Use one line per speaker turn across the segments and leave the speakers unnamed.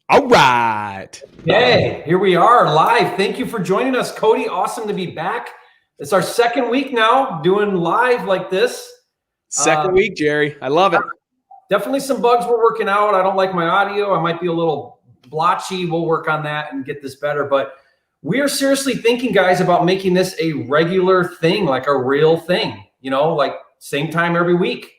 All right.
Hey, here we are live. Thank you for joining us, Cody. Awesome to be back. It's our second week now doing live like this.
Second week, Jerry. I love it.
Definitely some bugs we're working out. I don't like my audio. I might be a little blotchy. We'll work on that and get this better. But we are seriously thinking, guys, about making this a regular thing, like a real thing, like same time every week.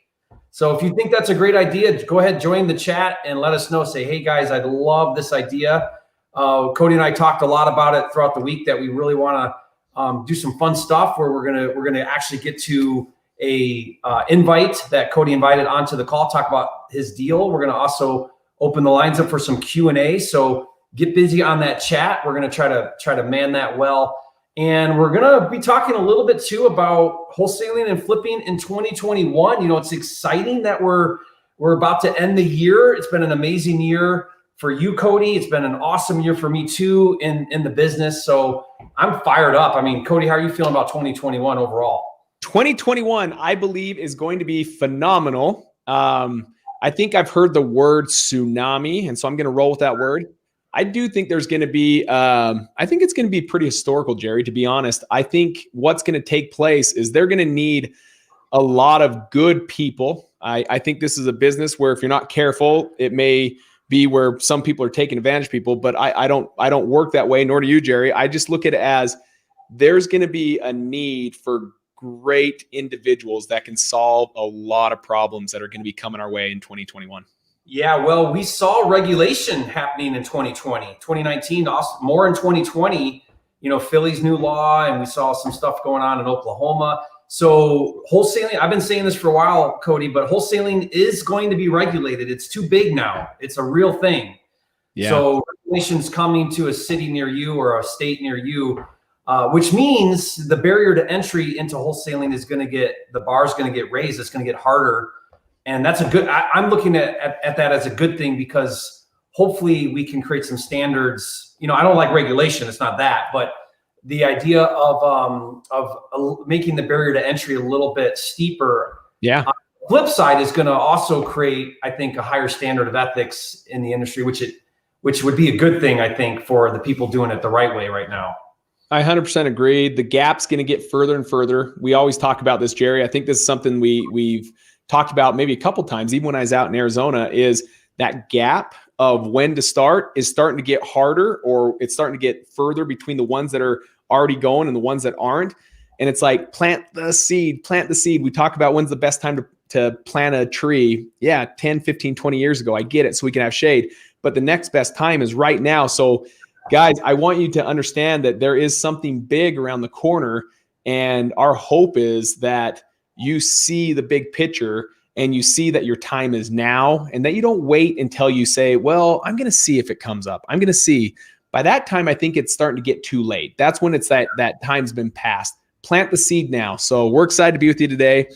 So if you think that's a great idea, go ahead, join the chat and let us know. Say, hey, guys, I'd love this idea. Cody and I talked a lot about it throughout the week that we really want to do some fun stuff where we're gonna actually get to a invite that Cody invited onto the call, talk about his deal. We're gonna also open the lines up for some Q&A. So get busy on that chat. We're gonna try to man that well. And we're going to be talking a little bit too about wholesaling and flipping in 2021. It's exciting that we're about to end the year. It's been an amazing year for you, Cody. It's been an awesome year for me too in the business. So I'm fired up. I mean, Cody, how are you feeling about 2021 overall?
2021, I believe, is going to be phenomenal. I think I've heard the word tsunami, and so I'm going to roll with that word. I do think there's going to be, I think it's going to be pretty historical, Jerry, to be honest. I think what's going to take place is they're going to need a lot of good people. I think this is a business where if you're not careful, it may be where some people are taking advantage of people, but I don't work that way, nor do you, Jerry. I just look at it as there's going to be a need for great individuals that can solve a lot of problems that are going to be coming our way in 2021.
Yeah, well, we saw regulation happening in 2020, 2019, more in 2020, Philly's new law, and we saw some stuff going on in Oklahoma. So wholesaling, I've been saying this for a while, Cody, but wholesaling is going to be regulated. It's too big now. It's a real thing. Yeah. So regulation's coming to a city near you or a state near you, which means the barrier to entry into wholesaling is going to the bar is going to get raised. It's going to get harder. And that's a good, I'm looking at that as a good thing because hopefully we can create some standards. I don't like regulation. It's not that, but the idea of making the barrier to entry a little bit steeper.
Yeah.
On the flip side is going to also create, I think, a higher standard of ethics in the industry, which would be a good thing, I think, for the people doing it the right way right now.
I 100% agree. The gap's going to get further and further. We always talk about this, Jerry. I think this is something we've talked about maybe a couple times, even when I was out in Arizona, is that gap of when to start is starting to get harder, or it's starting to get further between the ones that are already going and the ones that aren't. And it's like, plant the seed. We talk about when's the best time to plant a tree. Yeah, 10, 15, 20 years ago. I get it. So we can have shade. But the next best time is right now. So guys, I want you to understand that there is something big around the corner. And our hope is that you see the big picture and you see that your time is now, and that you don't wait until you say, well, I'm going to see if it comes up. I'm going to see. By that time, I think it's starting to get too late. That's when it's that time's been passed. Plant the seed now. So we're excited to be with you today.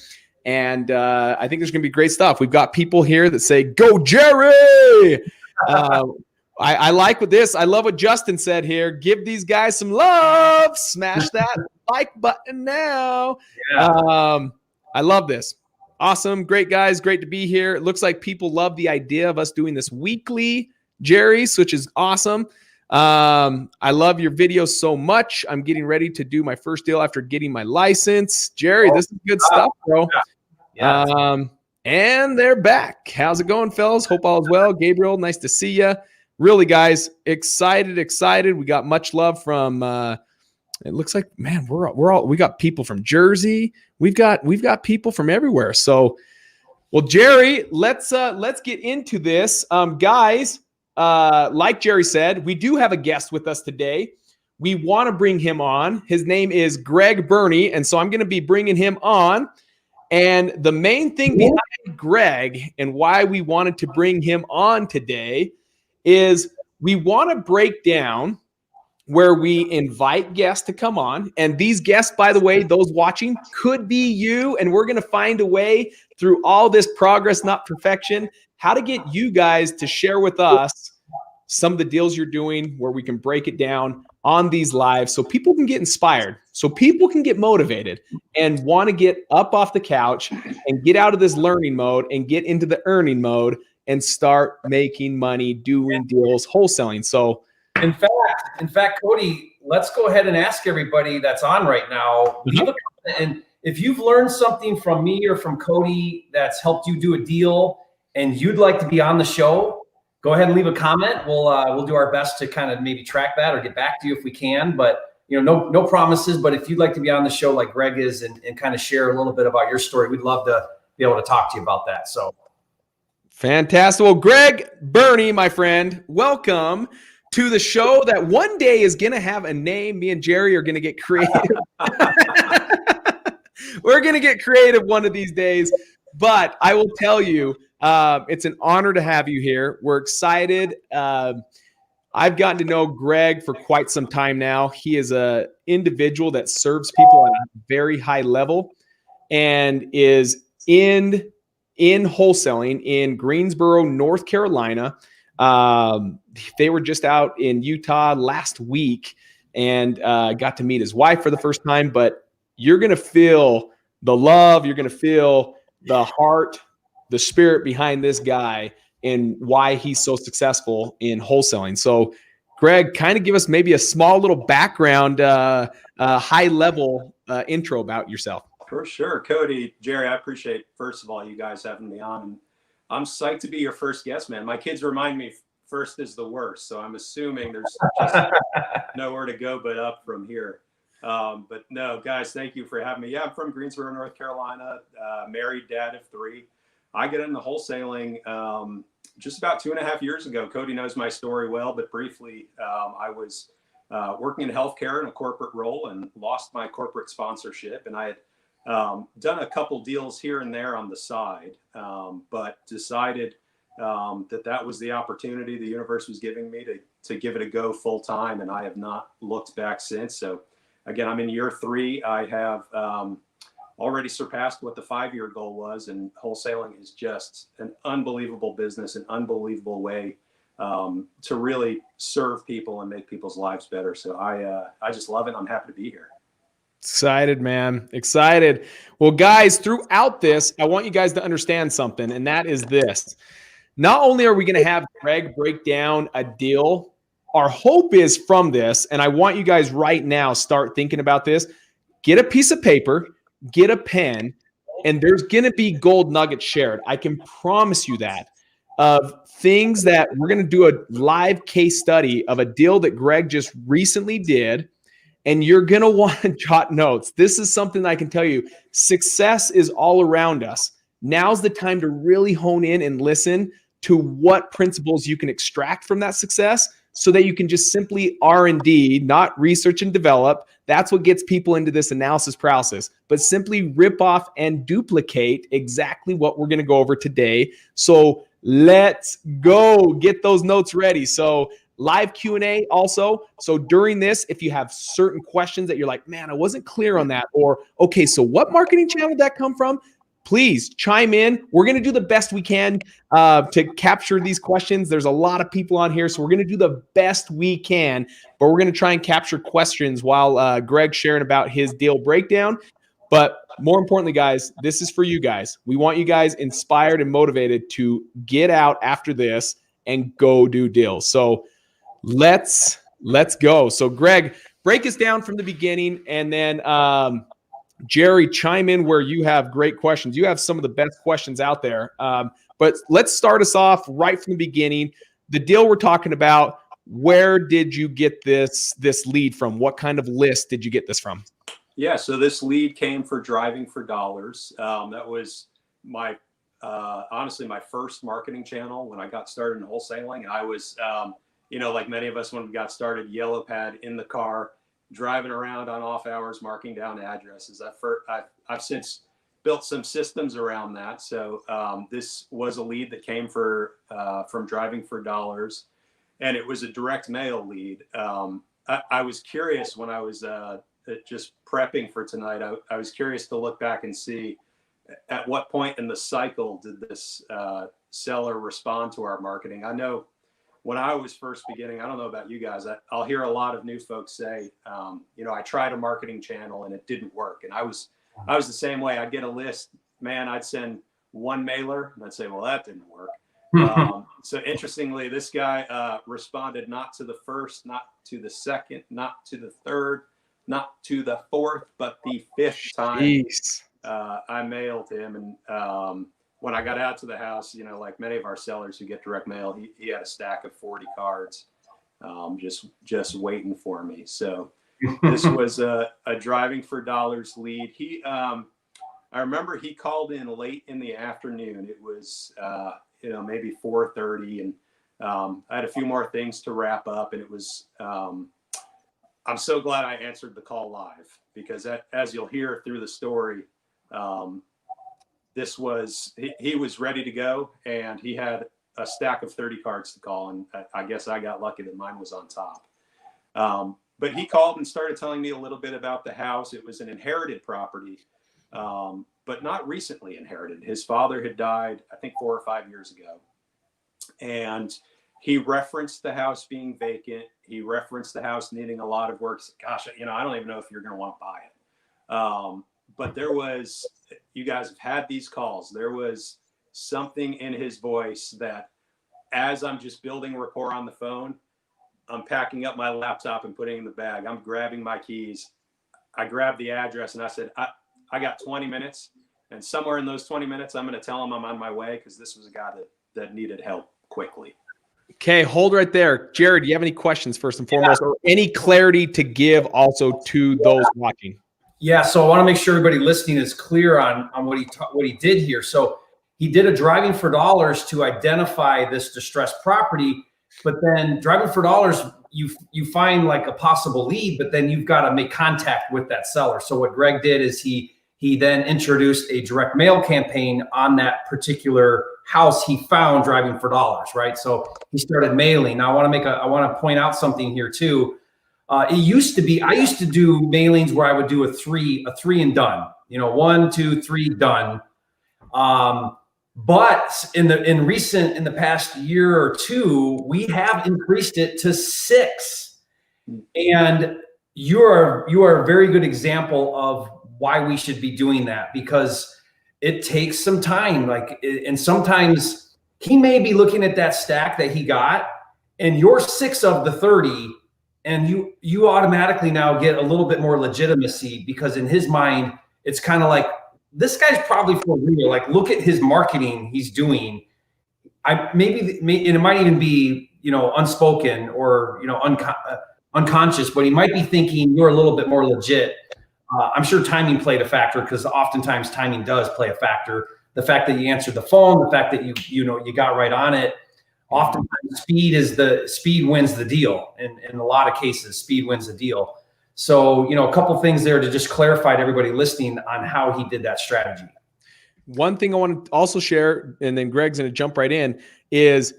And I think there's going to be great stuff. We've got people here that say, go Jerry. I like what this. I love what Justin said here. Give these guys some love. Smash that like button now. Yeah. I love this. Awesome. Great, guys. Great to be here. It looks like people love the idea of us doing this weekly, Jerry, which is awesome. I love your videos so much. I'm getting ready to do my first deal after getting my license. Jerry, this is good stuff, bro. Yeah. And they're back. How's it going, fellas? Hope all is well. Gabriel, nice to see you. Really, guys, excited. We got much love from it looks like, man, we got people from Jersey. We've got people from everywhere. So, well, Jerry, let's get into this. Guys, like Jerry said, we do have a guest with us today. We want to bring him on. His name is Greg Burney, and so I'm going to be bringing him on. And the main thing behind Greg and why we wanted to bring him on today is we want to break down where we invite guests to come on. And these guests, by the way, those watching, could be you. And we're going to find a way through all this progress, not perfection, how to get you guys to share with us some of the deals you're doing, where we can break it down on these lives so people can get inspired, so people can get motivated and want to get up off the couch and get out of this learning mode and get into the earning mode and start making money doing deals, wholesaling. So
in fact, Cody, let's go ahead and ask everybody that's on right now, leave a comment. And if you've learned something from me or from Cody that's helped you do a deal and you'd like to be on the show, go ahead and leave a comment. We'll do our best to kind of maybe track that or get back to you if we can. But no promises. But if you'd like to be on the show like Greg is and kind of share a little bit about your story, we'd love to be able to talk to you about that. So
fantastic. Well, Greg Burney, my friend, welcome to the show that one day is going to have a name. Me and Jerry are going to get creative. We're going to get creative one of these days. But I will tell you, it's an honor to have you here. We're excited. I've gotten to know Greg for quite some time now. He is an individual that serves people at a very high level and is in wholesaling in Greensboro, North Carolina. They were just out in Utah last week and got to meet his wife for the first time. But you're going to feel the love. You're going to feel the heart, the spirit behind this guy and why he's so successful in wholesaling. So, Greg, kind of give us maybe a small little background, high level intro about yourself.
For sure. Cody, Jerry, I appreciate, first of all, you guys having me on. And I'm psyched to be your first guest, man. My kids remind me first is the worst. So I'm assuming there's just nowhere to go but up from here. But no, guys, thank you for having me. Yeah, I'm from Greensboro, North Carolina, married, dad of 3. I got into wholesaling just about 2.5 years ago. Cody knows my story well, but briefly, I was working in healthcare in a corporate role and lost my corporate sponsorship. And I had done a couple deals here and there on the side, but decided that was the opportunity the universe was giving me to give it a go full time. And I have not looked back since. So again, I'm in year 3. I have already surpassed what the 5-year goal was. And wholesaling is just an unbelievable business, an unbelievable way to really serve people and make people's lives better. So I just love it. I'm happy to be here.
Excited, man. Excited. Well, guys, throughout this, I want you guys to understand something, and that is this. Not only are we going to have Greg break down a deal, our hope is from this, and I want you guys right now start thinking about this. Get a piece of paper, get a pen, and there's going to be gold nuggets shared. I can promise you that. Of things that we're going to do a live case study of a deal that Greg just recently did. And you're going to want to jot notes. This is something I can tell you. Success is all around us. Now's the time to really hone in and listen to what principles you can extract from that success so that you can just simply R&D, not research and develop. That's what gets people into this analysis paralysis. But simply rip off and duplicate exactly what we're going to go over today. So let's go. Get those notes ready. So live Q&A also. So during this, if you have certain questions that you're like, man, I wasn't clear on that, or, okay, so what marketing channel did that come from? Please chime in. We're going to do the best we can to capture these questions. There's a lot of people on here, so we're going to do the best we can, but we're going to try and capture questions while Greg's sharing about his deal breakdown. But more importantly, guys, this is for you guys. We want you guys inspired and motivated to get out after this and go do deals. So let's go. So Greg, break us down from the beginning, and then Jerry, chime in where you have great questions. You have some of the best questions out there. But let's start us off right from the beginning. The deal we're talking about, where did you get this lead from? What kind of list did you get this from?
Yeah, so this lead came for Driving for Dollars. That was my honestly my first marketing channel when I got started in wholesaling. I was like many of us when we got started, yellow pad in the car, driving around on off hours, marking down addresses. I've since built some systems around that. So this was a lead that came from Driving for Dollars, and it was a direct mail lead. I was curious when I was just prepping for tonight. I was curious to look back and see at what point in the cycle did this seller respond to our marketing. I know when I was first beginning, I don't know about you guys, I'll hear a lot of new folks say, I tried a marketing channel and it didn't work. And I was the same way. I'd get a list, man, I'd send one mailer and I'd say, well, that didn't work. So interestingly, this guy responded not to the first, not to the second, not to the third, not to the fourth, but the fifth time I mailed him. And when I got out to the house, you know, like many of our sellers who get direct mail, he had a stack of 40 cards just waiting for me. So this was a driving for dollars lead. I remember he called in late in the afternoon. It was, you know, maybe 4:30, and I had a few more things to wrap up. And it was, I'm so glad I answered the call live, because as you'll hear through the story, this was, he was ready to go, and he had a stack of 30 cards to call. And I guess I got lucky that mine was on top. But he called and started telling me a little bit about the house. It was an inherited property, but not recently inherited. His father had died, I think 4 or 5 years ago. And he referenced the house being vacant. He referenced the house needing a lot of work. Gosh, you know, I don't even know if you're going to want to buy it. But there was, you guys have had these calls. There was something in his voice that, as I'm just building rapport on the phone, I'm packing up my laptop and putting it in the bag. I'm grabbing my keys. I grabbed the address and I said, I got 20 minutes. And somewhere in those 20 minutes, I'm going to tell him I'm on my way, because this was a guy that needed help quickly.
Okay, hold right there. Jared, do you have any questions first and foremost, or any clarity to give also to those watching?
Yeah, so I want to make sure everybody listening is clear on what he did here. So he did a driving for dollars to identify this distressed property, but then driving for dollars, you find like a possible lead, but then you've got to make contact with that seller. So what Greg did is he then introduced a direct mail campaign on that particular house he found driving for dollars, right? So he started mailing. Now I want to point out something here too. It used to be, I used to do mailings where I would do a three and done, you know, 1, 2, 3 done. But in the past year or two, we have increased it to 6. And you are a very good example of why we should be doing that, because it takes some time. And sometimes he may be looking at that stack that he got, and you're 6 of the 30, and you automatically now get a little bit more legitimacy, because in his mind, it's kind of like, this guy's probably for real. Like, look at his marketing he's doing. And it might even be, you know, unspoken or, you know, unconscious, but he might be thinking you're a little bit more legit. I'm sure timing played a factor, because oftentimes timing does play a factor. The fact that you answered the phone, the fact that you got right on it. Oftentimes speed wins the deal. In a lot of cases, speed wins the deal. So, you know, a couple things there to just clarify to everybody listening on how he did that strategy.
One thing I want to also share, and then Greg's going to jump right in, is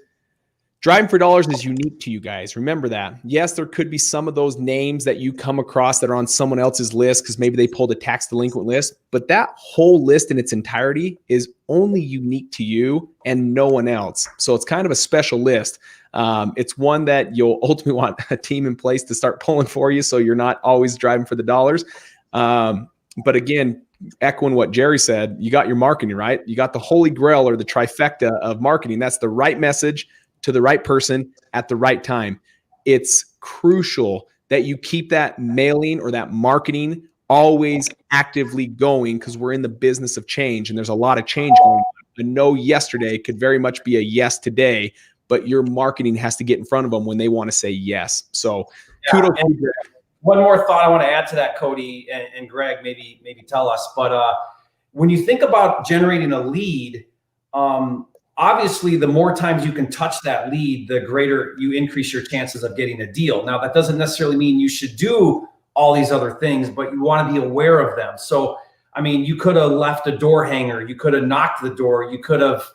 driving for dollars is unique to you guys. Remember that. Yes, there could be some of those names that you come across that are on someone else's list because maybe they pulled a tax delinquent list, but that whole list in its entirety is only unique to you and no one else. So it's kind of a special list. It's one that you'll ultimately want a team in place to start pulling for you, so you're not always driving for the dollars. But again, echoing what Jerry said, you got your marketing right. You got the holy grail, or the trifecta of marketing. That's the right message to the right person at the right time. It's crucial that you keep that mailing or that marketing always actively going, because we're in the business of change, and there's a lot of change going on. A no yesterday could very much be a yes today, but your marketing has to get in front of them when they want to say yes. So kudos to you.
One more thought I want to add to that, Cody and Greg, maybe tell us. But when you think about generating a lead, obviously, the more times you can touch that lead, the greater you increase your chances of getting a deal. Now, that doesn't necessarily mean you should do all these other things, but you want to be aware of them. So, I mean, you could have left a door hanger. You could have knocked the door. You could have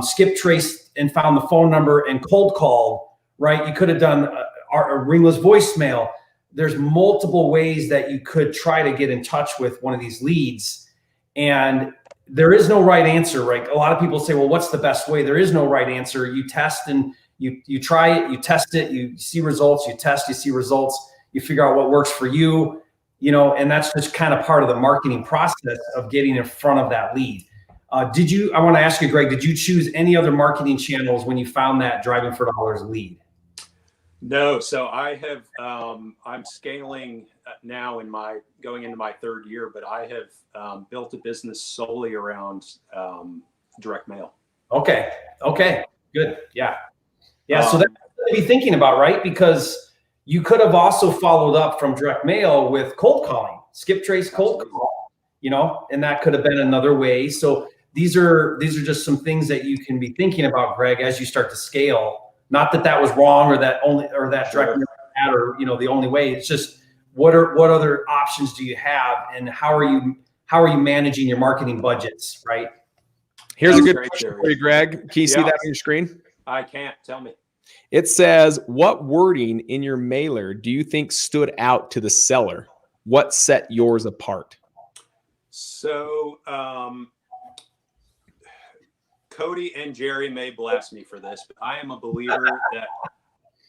skip traced and found the phone number and cold called, right? You could have done a ringless voicemail. There's multiple ways that you could try to get in touch with one of these leads. And there is no right answer, right? A lot of people say, well, what's the best way? There is no right answer. You test and you try it, you test it, you see results, you test, you see results, you figure out what works for you, you know, and that's just kind of part of the marketing process of getting in front of that lead. I want to ask you, Greg, did you choose any other marketing channels when you found that Driving for Dollars lead?
No, so I have, I'm scaling now going into my third year, but I have built a business solely around direct mail.
Okay, good, yeah. So that's what to be thinking about, right? Because you could have also followed up from direct mail with cold calling, skip trace cold call, and that could have been another way. So these are just some things that you can be thinking about, Greg, as you start to scale. Not that that was wrong or that direct mail or the only way. It's just what other options do you have, and how are you managing your marketing budgets, right?
Here's a good question for you, Greg. Can you see that on your screen?
I can't. Tell me.
It says, what wording in your mailer do you think stood out to the seller? What set yours apart?
So, Cody and Jerry may blast me for this, but I am a believer that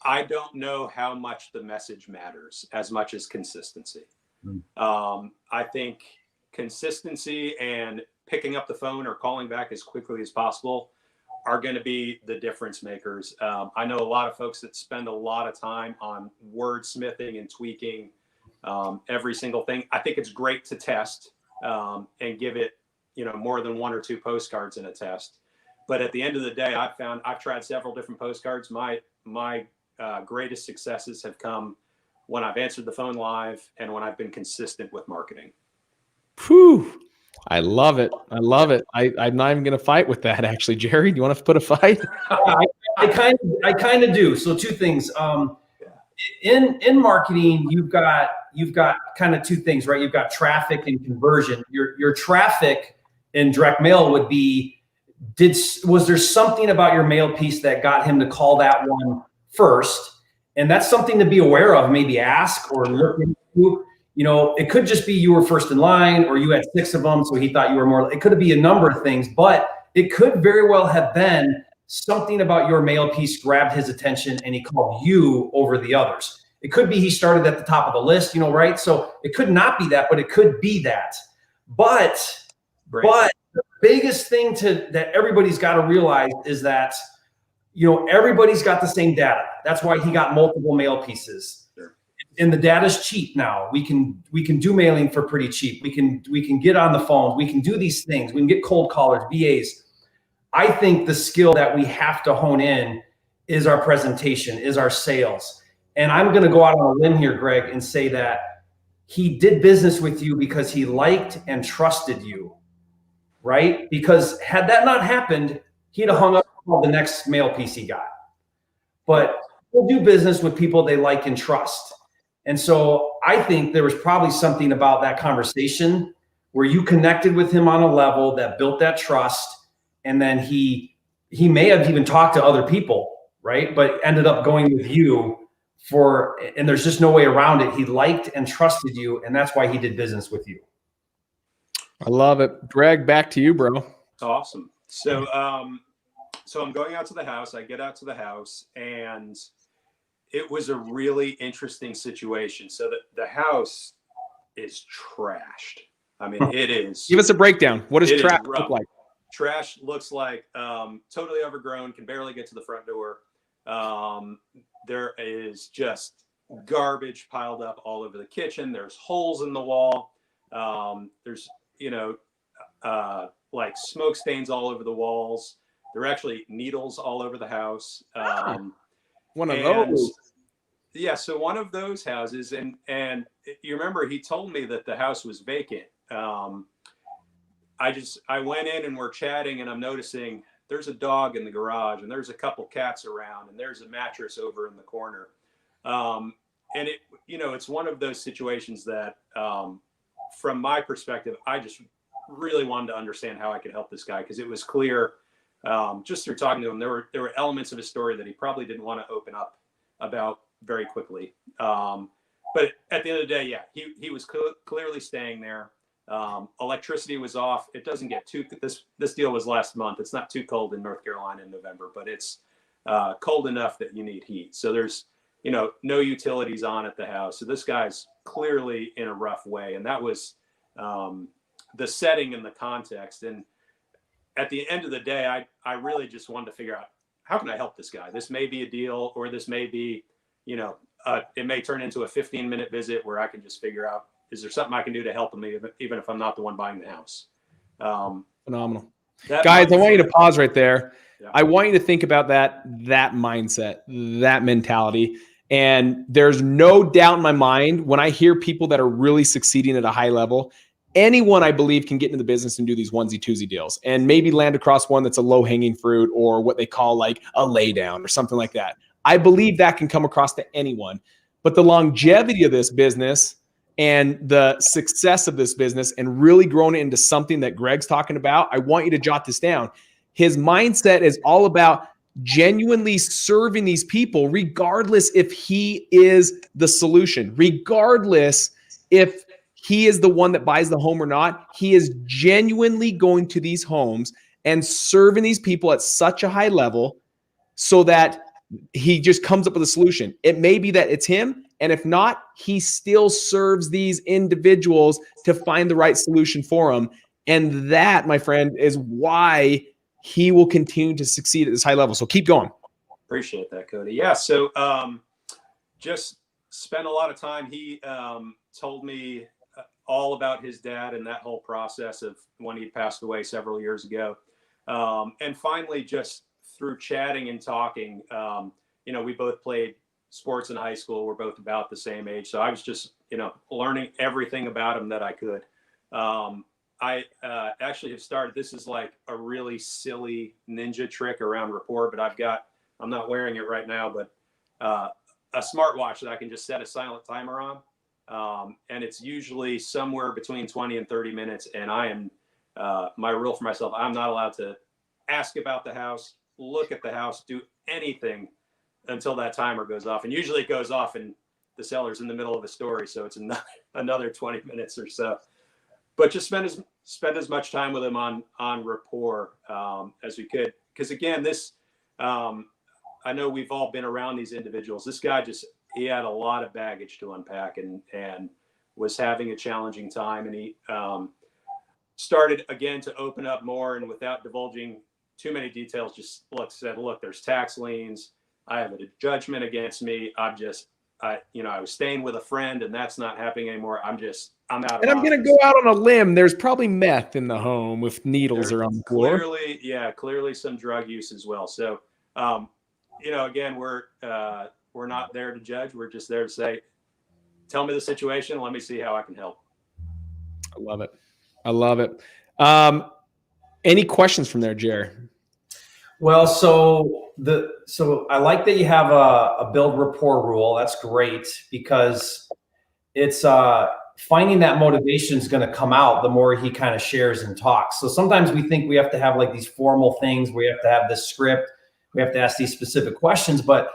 I don't know how much the message matters as much as consistency. I think consistency and picking up the phone or calling back as quickly as possible are going to be the difference makers. I know a lot of folks that spend a lot of time on wordsmithing and tweaking every single thing. I think it's great to test and give it, more than 1 or 2 postcards in a test. But at the end of the day, I've tried several different postcards. My greatest successes have come when I've answered the phone live and when I've been consistent with marketing.
Whew. I love it. I'm not even going to fight with that, actually. Jerry, do you want to put a fight?
I kind of do. So 2 things. In marketing, you've got kind of 2 things, right? You've got traffic and conversion. Your traffic in direct mail would be, was there something about your mail piece that got him to call that one first? And that's something to be aware of, maybe ask or look into. It could just be you were first in line, or you had 6 of them, so he thought you were more. It could be a number of things, but it could very well have been something about your mail piece grabbed his attention and he called you over the others. It could be he started at the top of the list, right? So it could not be that, but it could be that. But the biggest thing that everybody's got to realize is that, everybody's got the same data. That's why he got multiple mail pieces.
Sure.
And the data's cheap now. We can do mailing for pretty cheap. We can get on the phones. We can do these things. We can get cold callers, VAs. I think the skill that we have to hone in is our presentation, is our sales. And I'm going to go out on a limb here, Greg, and say that he did business with you because he liked and trusted you, right? Because had that not happened, he'd have hung up on the next mail piece he got. But we'll do business with people they like and trust. And so I think there was probably something about that conversation where you connected with him on a level that built that trust. And then he may have even talked to other people, right? But ended up going with you and there's just no way around it. He liked and trusted you, and that's why he did business with you.
I love it. Greg, back to you, bro.
Awesome. So, so I'm going out to the house. I get out to the house, and it was a really interesting situation. So the house is trashed. I mean, it is.
Give us a breakdown. What does trash look like?
Trash looks like totally overgrown, can barely get to the front door. There is just garbage piled up all over the kitchen. There's holes in the wall. There's, like smoke stains all over the walls. There are actually needles all over the house.
One of those.
Yeah, so one of those houses, and you remember he told me that the house was vacant. I went in and we're chatting, and I'm noticing there's a dog in the garage, and there's a couple cats around, and there's a mattress over in the corner. And it's one of those situations that, from my perspective, I just really wanted to understand how I could help this guy, because it was clear, just through talking to him, there were elements of his story that he probably didn't want to open up about very quickly. But at the end of the day, yeah, he was clearly staying there. Electricity was off. It doesn't get this deal was last month. It's not too cold in North Carolina in November, but it's cold enough that you need heat. So there's, no utilities on at the house. So this guy's clearly in a rough way. And that was the setting and the context. And at the end of the day, I really just wanted to figure out, how can I help this guy? This may be a deal, or this may be, you know, it may turn into a 15-minute visit where I can just figure out, is there something I can do to help him, even if I'm not the one buying the house?
Phenomenal.
That
Guys, I
mindset-
want you to pause right there.
Yeah.
I want you to think about that mindset, that mentality. And there's no doubt in my mind, when I hear people that are really succeeding at a high level, anyone I believe can get into the business and do these onesie twosie deals and maybe land across one that's a low hanging fruit, or what they call like a laydown or something like that. I believe that can come across to anyone. But the longevity of this business and the success of this business and really growing it into something that Greg's talking about, I want you to jot this down. His mindset is all about genuinely serving these people, regardless if he is the solution, regardless if he is the one that buys the home or not. He is genuinely going to these homes and serving these people at such a high level so that he just comes up with a solution. It may be that it's him, and if not, he still serves these individuals to find the right solution for them. And that, my friend, is why he will continue to succeed at this high level. So keep going.
Appreciate that, Cody. Yeah. So just spent a lot of time. He told me all about his dad and that whole process of when he passed away several years ago. And finally, just through chatting and talking, you know, we both played sports in high school. We're both about the same age. So I was just, you know, learning everything about him that I could. I actually have started, this is like a really silly ninja trick around rapport, but I'm not wearing it right now, but a smartwatch that I can just set a silent timer on. And it's usually somewhere between 20 and 30 minutes. And I am, my rule for myself, I'm not allowed to ask about the house, look at the house, do anything until that timer goes off. And usually it goes off and the seller's in the middle of a story. So it's another 20 minutes or so. But just spend as much time with him on rapport as we could. Because again, this, I know we've all been around these individuals. This guy he had a lot of baggage to unpack and was having a challenging time. And he started again to open up more, and without divulging too many details, just said, look, there's tax liens. I have a judgment against me. I was staying with a friend, and that's not happening anymore. I'm out.
And I'm going to go out on a limb. There's probably meth in the home with needles around the floor.
Clearly some drug use as well. So, you know, again, we're not there to judge. We're just there to say, tell me the situation. Let me see how I can help.
I love it. Any questions from there, Jerry?
Well, so I like that you have a build rapport rule. That's great, because it's finding that motivation is going to come out the more he kind of shares and talks. So sometimes we think we have to have like these formal things, we have to have this script, we have to ask these specific questions. But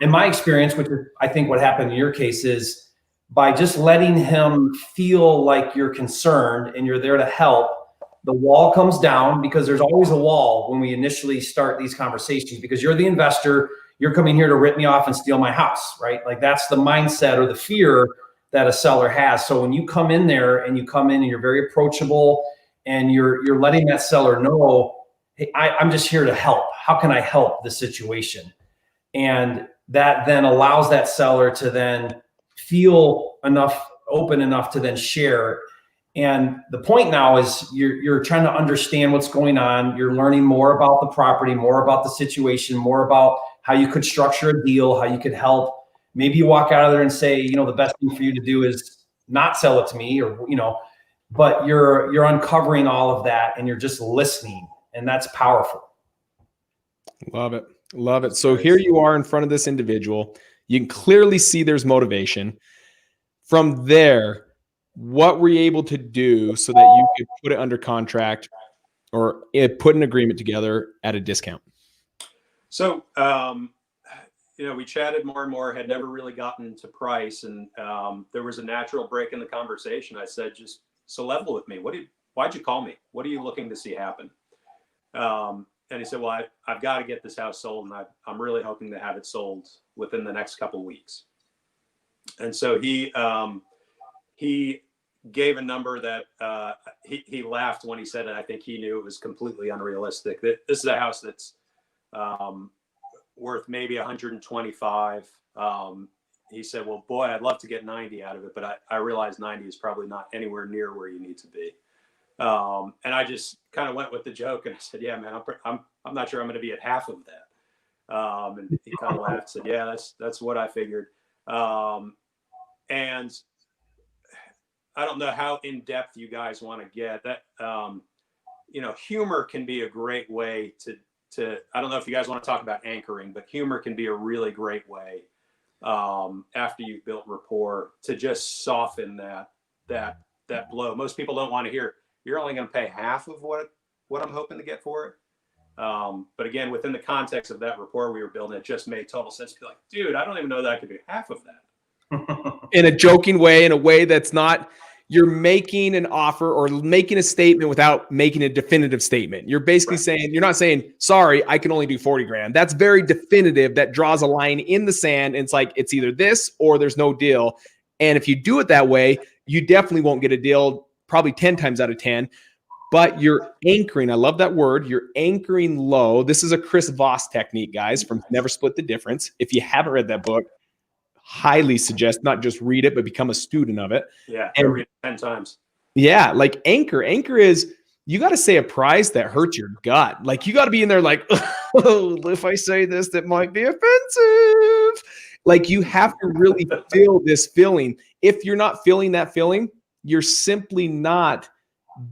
in my experience, which is I think what happened in your case, is by just letting him feel like you're concerned and you're there to help, the wall comes down, because there's always a wall when we initially start these conversations, because you're the investor, you're coming here to rip me off and steal my house, right? Like that's the mindset or the fear that a seller has. So when you come in there and you're very approachable and you're letting that seller know, hey, I'm just here to help. How can I help the situation? And that then allows that seller to then feel open enough to then share. And the point now is you're trying to understand what's going on. You're learning more about the property, more about the situation, more about how you could structure a deal, how you could help. Maybe you walk out of there and say, you know, the best thing for you to do is not sell it to me, or, you know, but you're uncovering all of that and you're just listening, and that's powerful.
Love it. So here you are in front of this individual. You can clearly see there's motivation. From there, what were you able to do so that you could put it under contract or put an agreement together at a discount?
So, you know, we chatted more and more, had never really gotten to price. And there was a natural break in the conversation. I said, so level with me. Why'd you call me? What are you looking to see happen? And he said, well, I've got to get this house sold, and I'm really hoping to have it sold within the next couple of weeks. And so he gave a number that he laughed when he said it. I think he knew it was completely unrealistic. This is a house that's worth maybe 125. He said, well, boy, I'd love to get 90 out of it, but I realize 90 is probably not anywhere near where you need to be. And I just kind of went with the joke and I said, yeah, man, I'm not sure I'm going to be at half of that. And he kind of laughed, said, yeah, that's what I figured. And I don't know how in depth you guys want to get that. Humor can be a great way to, I don't know if you guys want to talk about anchoring, but humor can be a really great way after you've built rapport to just soften that blow. Most people don't want to hear, you're only going to pay half of what I'm hoping to get for it. But again, within the context of that rapport we were building, it just made total sense to be like, dude, I don't even know that I could do half of that.
In a joking way, in a way that's not, you're making an offer or making a statement without making a definitive statement. You're basically saying, you're not saying, sorry, I can only do 40 grand. That's very definitive. That draws a line in the sand. And it's like, it's either this or there's no deal. And if you do it that way, you definitely won't get a deal, probably 10 times out of 10. But you're anchoring. I love that word. You're anchoring low. This is a Chris Voss technique, guys, from Never Split the Difference. If you haven't read that book, highly suggest not just read it, but become a student of it.
Yeah, and read it 10 times.
Yeah, like anchor. Anchor is, you got to say a price that hurts your gut. Like you got to be in there like, oh, if I say this, that might be offensive. Like you have to really feel this feeling. If you're not feeling that feeling, you're simply not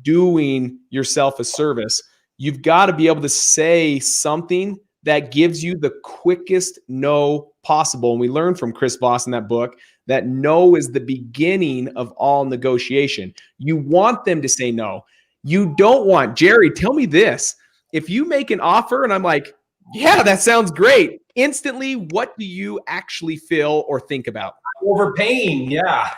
doing yourself a service. You've got to be able to say something that gives you the quickest no possible. And we learned from Chris Voss in that book that no is the beginning of all negotiation. You want them to say no. You don't want, Jerry, tell me this. If you make an offer and I'm like, yeah, that sounds great. Instantly, what do you actually feel or think about?
Overpaying. Yeah.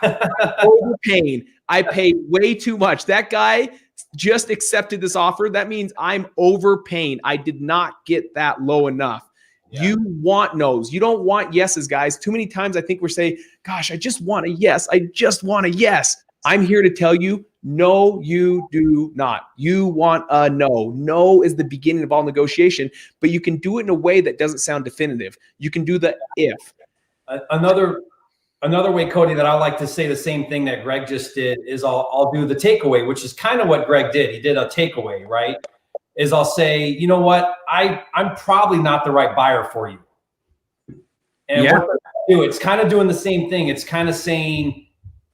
Overpaying. I paid way too much. That guy just accepted this offer. That means I'm overpaying. I did not get that low enough. Yeah. You want no's. You don't want yeses, guys. Too many times I think we're saying, gosh, I just want a yes. I just want a yes. I'm here to tell you, no, you do not. You want a no. No is the beginning of all negotiation, but you can do it in a way that doesn't sound definitive. You can do the if.
Another way, Cody, that I like to say the same thing that Greg just did is I'll do the takeaway, which is kind of what Greg did. He did a takeaway, right? Is I'll say, you know what? I'm probably not the right buyer for you. And
yeah.
what I do, it's kind of doing the same thing. It's kind of saying,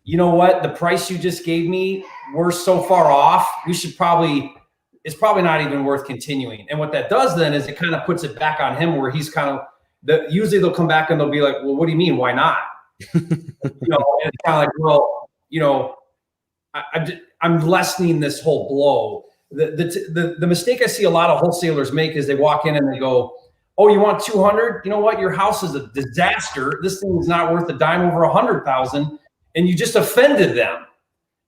you know what? The price you just gave me, we're so far off. It's probably not even worth continuing. And what that does then is it kind of puts it back on him where he's kind of, usually they'll come back and they'll be like, well, what do you mean? Why not? And it's kind of like, well, I'm lessening this whole blow. The mistake I see a lot of wholesalers make is they walk in and they go, oh, you want 200? You know what? Your house is a disaster. This thing is not worth a dime over 100,000. And you just offended them.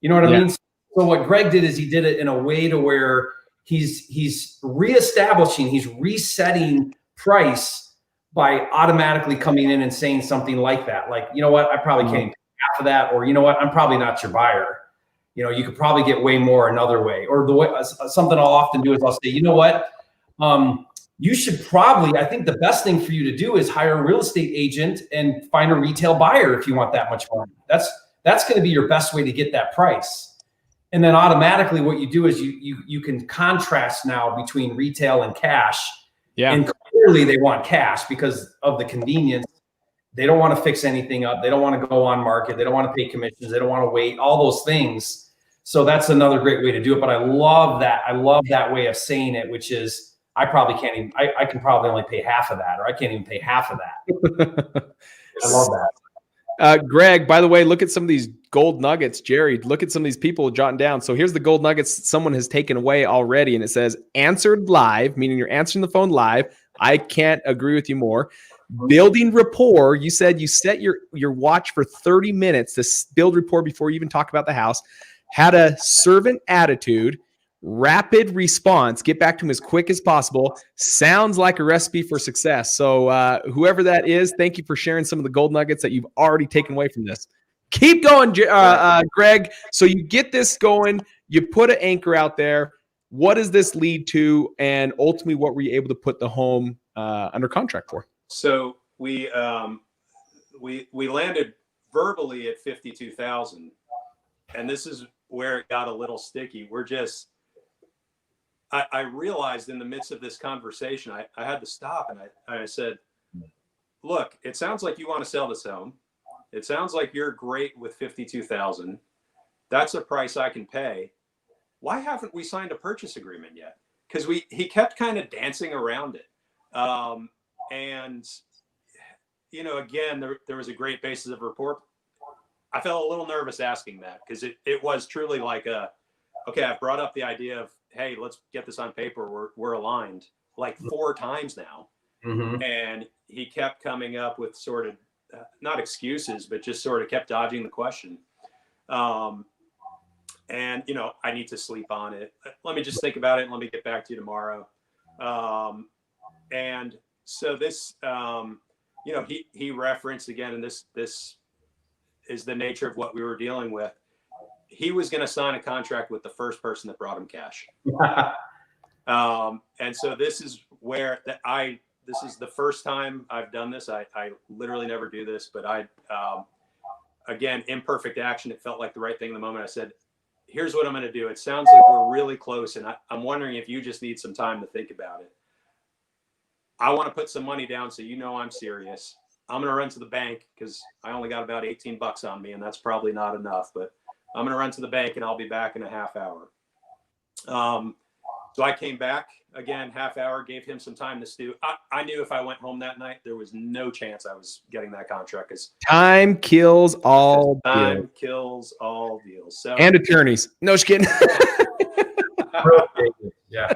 You know what I mean? So what Greg did is he did it in a way to where he's reestablishing, he's resetting price by automatically coming in and saying something like that. Like, you know what? I probably can't pay half of that. Or, you know what? I'm probably not your buyer. You could probably get way more another way. Or the way something I'll often do is I'll say, you know what? You should probably, I think the best thing for you to do is hire a real estate agent and find a retail buyer if you want that much money. That's going to be your best way to get that price. And then automatically what you do is you can contrast now between retail and cash.
Yeah.
And clearly they want cash because of the convenience. They don't want to fix anything up. They don't want to go on market. They don't want to pay commissions. They don't want to wait, all those things. So that's another great way to do it. But I love that. I love that way of saying it, which is I probably can't even, I can probably only pay half of that, or I can't even pay half of that. I love that.
Greg, by the way, look at some of these gold nuggets. Jerry, look at some of these people jotting down. So here's the gold nuggets someone has taken away already. And it says answered live, meaning you're answering the phone live. I can't agree with you more. Building rapport. You said you set your watch for 30 minutes to build rapport before you even talk about the house. Had a servant attitude. Rapid response, get back to him as quick as possible. Sounds like a recipe for success. So whoever that is, thank you for sharing some of the gold nuggets that you've already taken away from this. Keep going, Greg. So you get this going, you put an anchor out there. What does this lead to? And ultimately, what were you able to put the home under contract for?
So we landed verbally at 52,000, and this is where it got a little sticky. I realized in the midst of this conversation, I had to stop, and I said, look, it sounds like you want to sell this home. It sounds like you're great with 52,000. That's a price I can pay. Why haven't we signed a purchase agreement yet? Because he kept kind of dancing around it. And, again, there was a great basis of rapport. I felt a little nervous asking that because it was truly like okay, I've brought up the idea of, hey, let's get this on paper. We're aligned like 4 times now. Mm-hmm. And he kept coming up with sort of, not excuses, but just sort of kept dodging the question. And, I need to sleep on it. Let me just think about it and let me get back to you tomorrow. And so this, he referenced again, and this is the nature of what we were dealing with. He was going to sign a contract with the first person that brought him cash. And so this is where this is the first time I've done this. I literally never do this, but again, imperfect action. It felt like the right thing in the moment. I said, here's what I'm going to do. It sounds like we're really close, and I'm wondering if you just need some time to think about it. I want to put some money down so I'm serious. I'm going to run to the bank because I only got about $18 on me, and that's probably not enough, but I'm going to run to the bank and I'll be back in a half hour. So I came back again, half hour, gave him some time to stew. I knew if I went home that night, there was no chance I was getting that contract because
time kills all
deals. So,
and attorneys. No, just kidding.
Yeah.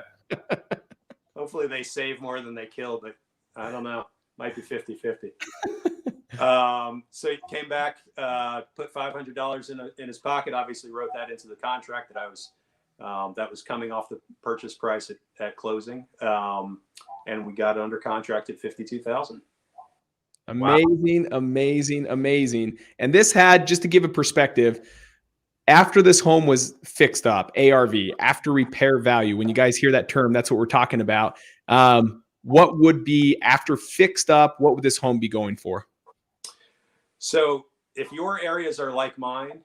Hopefully they save more than they kill, but I don't know. Might be 50-50. So he came back, put $500 in his pocket, obviously wrote that into the contract that was coming off the purchase price at closing. And we got under contract at 52,000.
Amazing, wow. Amazing. And this had, just to give a perspective, after this home was fixed up, ARV, after repair value, when you guys hear that term, that's what we're talking about. What would be after fixed up? What would this home be going for?
So if your areas are like mine,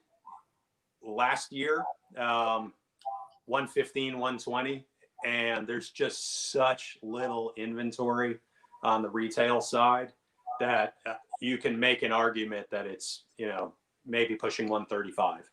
last year, 115, 120, and there's just such little inventory on the retail side that you can make an argument that it's, maybe pushing 135.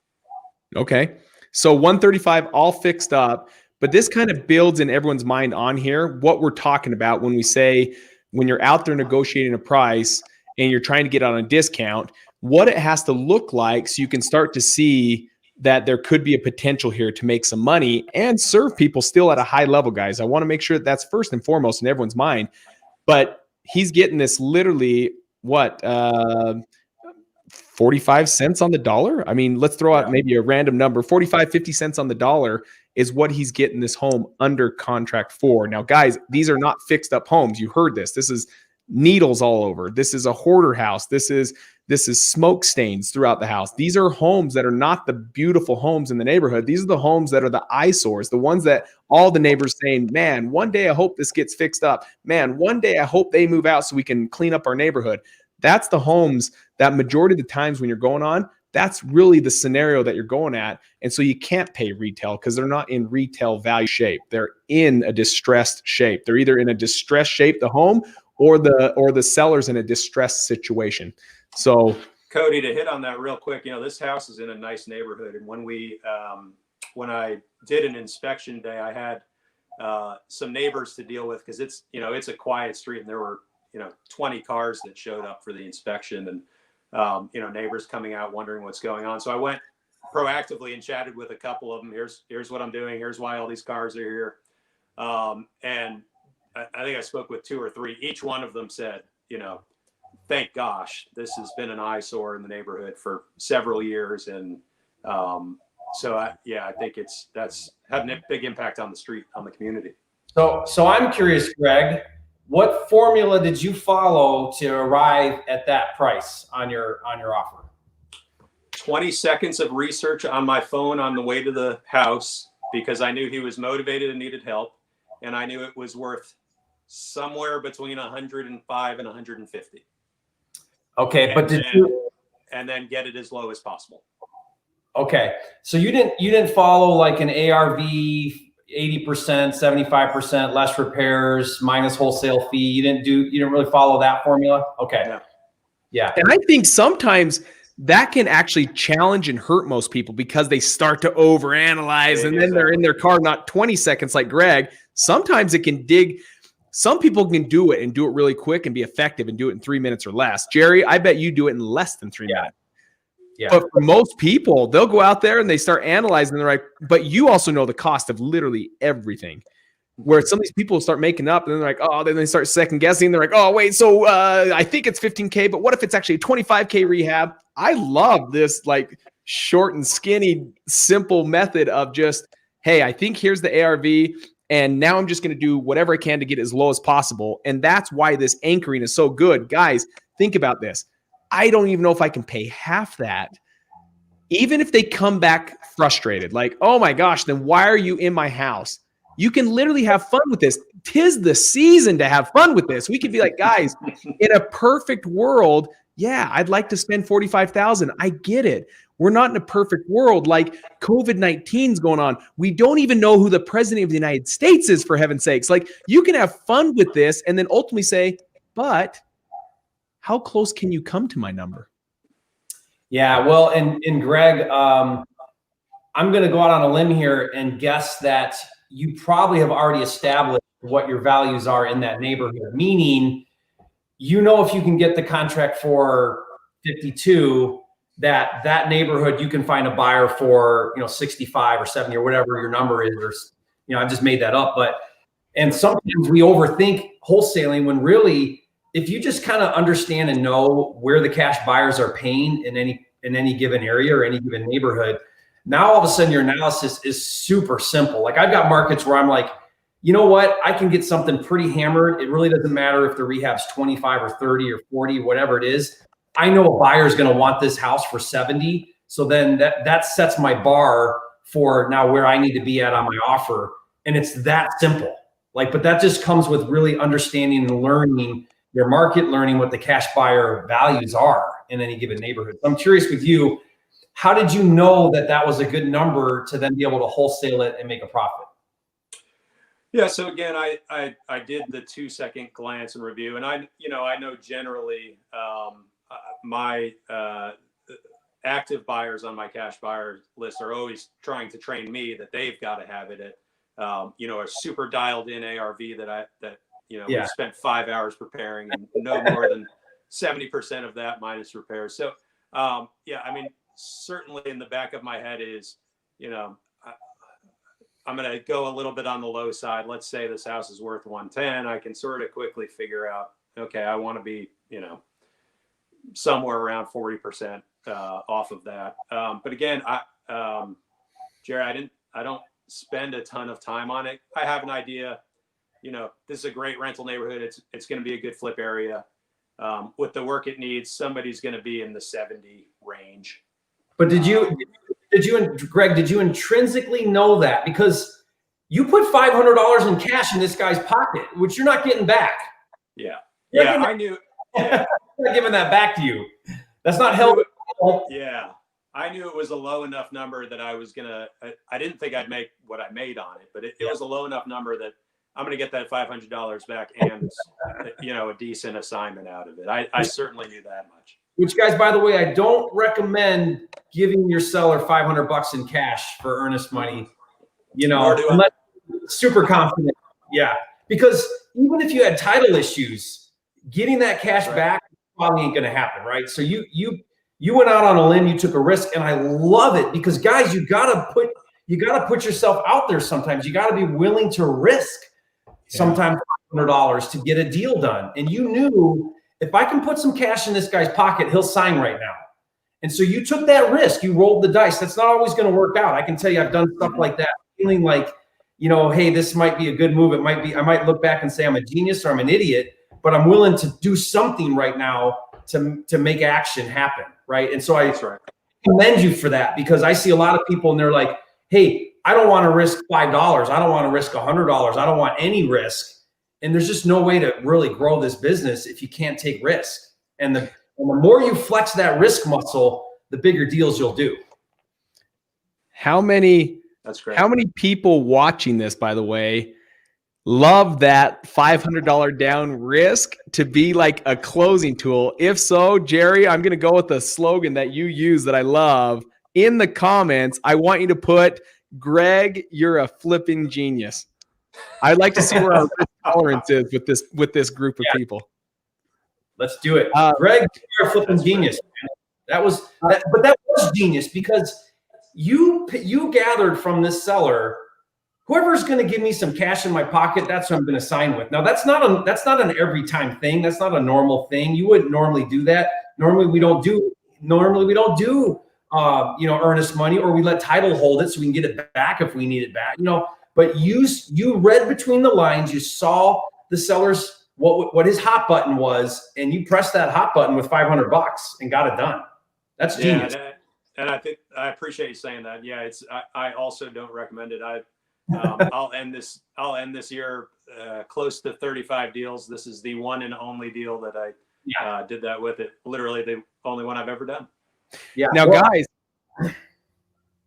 Okay. So 135 all fixed up, but this kind of builds in everyone's mind on here what we're talking about when we say, when you're out there negotiating a price and you're trying to get on a discount, what it has to look like so you can start to see that there could be a potential here to make some money and serve people still at a high level, guys. I want to make sure that's first and foremost in everyone's mind. But he's getting this literally, 45 cents on the dollar? I mean, let's throw out maybe a random number. 45, 50 cents on the dollar is what he's getting this home under contract for. Now, guys, these are not fixed up homes. You heard this. This is needles all over. This is a hoarder house. This is smoke stains throughout the house. These are homes that are not the beautiful homes in the neighborhood. These are the homes that are the eyesores, the ones that all the neighbors saying, man, one day I hope this gets fixed up. Man, one day I hope they move out so we can clean up our neighborhood. That's the homes that majority of the times when you're going on, that's really the scenario that you're going at. And so you can't pay retail because they're not in retail value shape. They're in a distressed shape. They're either in a distressed shape, the home, or the seller's in a distressed situation. So
Cody, to hit on that real quick, this house is in a nice neighborhood. And when I did an inspection day, I had some neighbors to deal with because it's a quiet street and there were 20 cars that showed up for the inspection and, neighbors coming out wondering what's going on. So I went proactively and chatted with a couple of them. Here's what I'm doing. Here's why all these cars are here. And I think I spoke with 2 or 3. Each one of them said, thank gosh, this has been an eyesore in the neighborhood for several years. And so I think that's had a big impact on the street, on the community.
So I'm curious, Greg, what formula did you follow to arrive at that price on your offer?
20 seconds of research on my phone on the way to the house because I knew he was motivated and needed help. And I knew it was worth somewhere between 105 and 150.
Okay. But
and then get it as low as possible.
Okay. So you didn't follow like an ARV 80%, 75% less repairs minus wholesale fee. You didn't really follow that formula. Okay. Yeah.
And I think sometimes that can actually challenge and hurt most people because they start to overanalyze and then they're in their car not 20 seconds like Greg. Sometimes it can dig. Some people can do it and do it really quick and be effective and do it in 3 minutes or less. Jerry, I bet you do it in less than 3 minutes.
Yeah.
But for most people, they'll go out there and they start analyzing. And they're like, but you also know the cost of literally everything. Where some of these people start making up and then they're like, oh, then they start second guessing. They're like, oh, wait, so I think it's 15K, but what if it's actually a 25K rehab? I love this like short and skinny, simple method of just, hey, I think here's the ARV. And now I'm just going to do whatever I can to get as low as possible. And that's why this anchoring is so good. Guys, think about this. I don't even know if I can pay half that. Even if they come back frustrated, like, oh my gosh, then why are you in my house? You can literally have fun with this. 'Tis the season to have fun with this. We could be like, guys, in a perfect world, yeah, I'd like to spend $45,000. I get it. We're not in a perfect world. Like COVID-19 is going on. We don't even know who the president of the United States is, for heaven's sakes. Like you can have fun with this and then ultimately say, but how close can you come to my number?
Yeah, well, and Greg, I'm going to go out on a limb here and guess that you probably have already established what your values are in that neighborhood, meaning, you know, if you can get the contract for 52, that neighborhood, you can find a buyer for, 65 or 70 or whatever your number is, or, I just made that up. And sometimes we overthink wholesaling when really, if you just kind of understand and know where the cash buyers are paying in any given area or any given neighborhood, now all of a sudden your analysis is super simple. Like I've got markets where I'm like, you know what? I can get something pretty hammered. It really doesn't matter if the rehab's 25 or 30 or 40, whatever it is. I know a buyer is going to want this house for 70. So then that sets my bar for now where I need to be at on my offer. And it's that simple. But that just comes with really understanding and learning your market, learning what the cash buyer values are in any given neighborhood. So I'm curious with you, how did you know that was a good number to then be able to wholesale it and make a profit?
Yeah. So again, I did the 2-second glance and review, and I know generally my active buyers on my cash buyer list are always trying to train me that they've got to have it at, a super dialed in ARV that we spent 5 hours preparing and no more than 70% of that minus repairs. So, certainly in the back of my head is, I'm going to go a little bit on the low side. Let's say this house is worth 110. I can sort of quickly figure out, okay, I want to be, somewhere around 40% off of that. But again, Jerry, I don't spend a ton of time on it. I have an idea, this is a great rental neighborhood. It's going to be a good flip area. With the work it needs, somebody's going to be in the 70 range.
But did you, Greg, did you intrinsically know that? Because you put $500 in cash in this guy's pocket, which you're not getting back.
Yeah. Yeah, I knew. Yeah.
I'm not giving that back to you. That's not helping.
Yeah. I knew it was a low enough number that I was I didn't think I'd make what I made on it, but it was a low enough number that I'm going to get that $500 back and, a decent assignment out of it. I certainly knew that much.
Which, guys, by the way, I don't recommend giving your seller $500 in cash for earnest money, unless you're super confident. Yeah. Because even if you had title issues, getting that cash back probably ain't going to happen. Right. So you went out on a limb, you took a risk, and I love it because, guys, you gotta put yourself out there sometimes. You gotta be willing to risk sometimes $500 to get a deal done. And you knew, if I can put some cash in this guy's pocket, he'll sign right now. And so you took that risk. You rolled the dice. That's not always going to work out. I can tell you I've done stuff like that, feeling like, hey, this might be a good move. It might be, I might look back and say I'm a genius or I'm an idiot, but I'm willing to do something right now to make action happen. Right. And so commend you for that, because I see a lot of people and they're like, hey, I don't want to risk $5. I don't want to risk $100. I don't want any risk. And there's just no way to really grow this business if you can't take risk. And the more you flex that risk muscle, the bigger deals you'll do.
That's great.
How many people watching this, by the way, love that $500 down risk to be like a closing tool? If so, Jerry, I'm going to go with the slogan that you use that I love. In the comments, I want you to put, Greg, you're a flipping genius. I'd like to see where our risk tolerance is with this group of people.
Let's do it. Greg, you're a flipping genius. That was genius, because you gathered from this seller, whoever's going to give me some cash in my pocket, that's who I'm going to sign with. Now, that's not an every time thing. That's not a normal thing. You wouldn't normally do that. Normally we don't do earnest money, or we let title hold it so we can get it back if we need it back. But you read between the lines. You saw the seller's what his hot button was, and you pressed that hot button with $500 and got it done. That's genius.
And I think I appreciate you saying that. Yeah, I also don't recommend it. I'll end this year close to 35 deals. This is the one and only deal that I did that with. It literally the only one I've ever done.
Yeah.
Now, guys,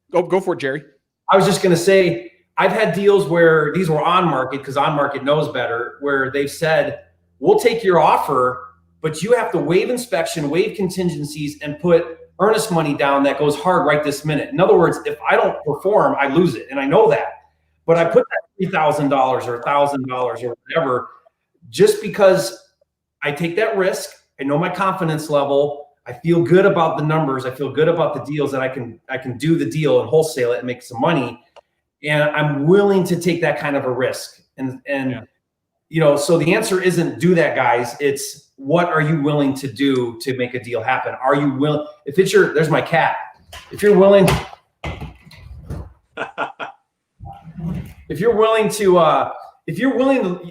go for it, Jerry.
I was just going to say, I've had deals where these were on market, because on market knows better, where they've said, we'll take your offer, but you have to waive inspection, waive contingencies, and put earnest money down that goes hard right this minute. In other words, if I don't perform, I lose it. And I know that. But I put that $3,000 or $1,000 or whatever, just because I take that risk. I know my confidence level. I feel good about the numbers. I feel good about the deals that I can do the deal and wholesale it and make some money. And I'm willing to take that kind of a risk. So the answer isn't do that, guys. It's what are you willing to do to make a deal happen? Are you willing? If it's there's my cat. If you're willing to,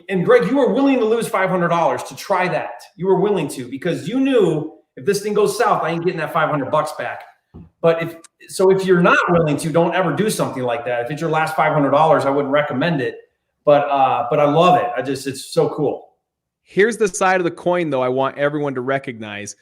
and Greg, you were willing to lose $500 to try that. You were willing to, because you knew if this thing goes south, I ain't getting that $500 back. But if you're not willing to, don't ever do something like that. If it's your last $500, I wouldn't recommend it. But I love it. It's so cool.
Here's the side of the coin, though, I want everyone to recognize.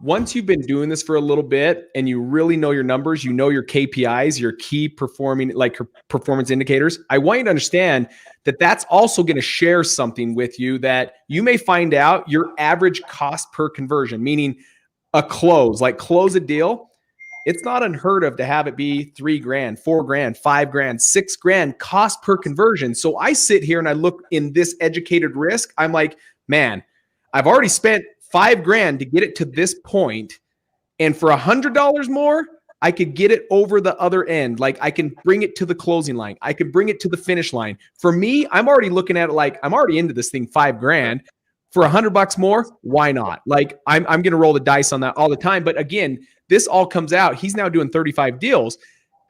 Once you've been doing this for a little bit and you really know your numbers, you know your KPIs, your key performance indicators, I want you to understand that that's also going to share something with you that you may find out your average cost per conversion, meaning close a deal. It's not unheard of to have it be $3,000, $4,000, $5,000, $6,000 cost per conversion. So I sit here and I look in this educated risk. I'm like, man, I've already spent $5,000 to get it to this point, and for $100 more, I could get it over the other end. Like, I can bring it to the closing line. I can bring it to the finish line. For me, I'm already looking at it like I'm already into this thing $5,000. For $100 more, why not? Like, I'm going to roll the dice on that all the time. But again, this all comes out. He's now doing 35 deals.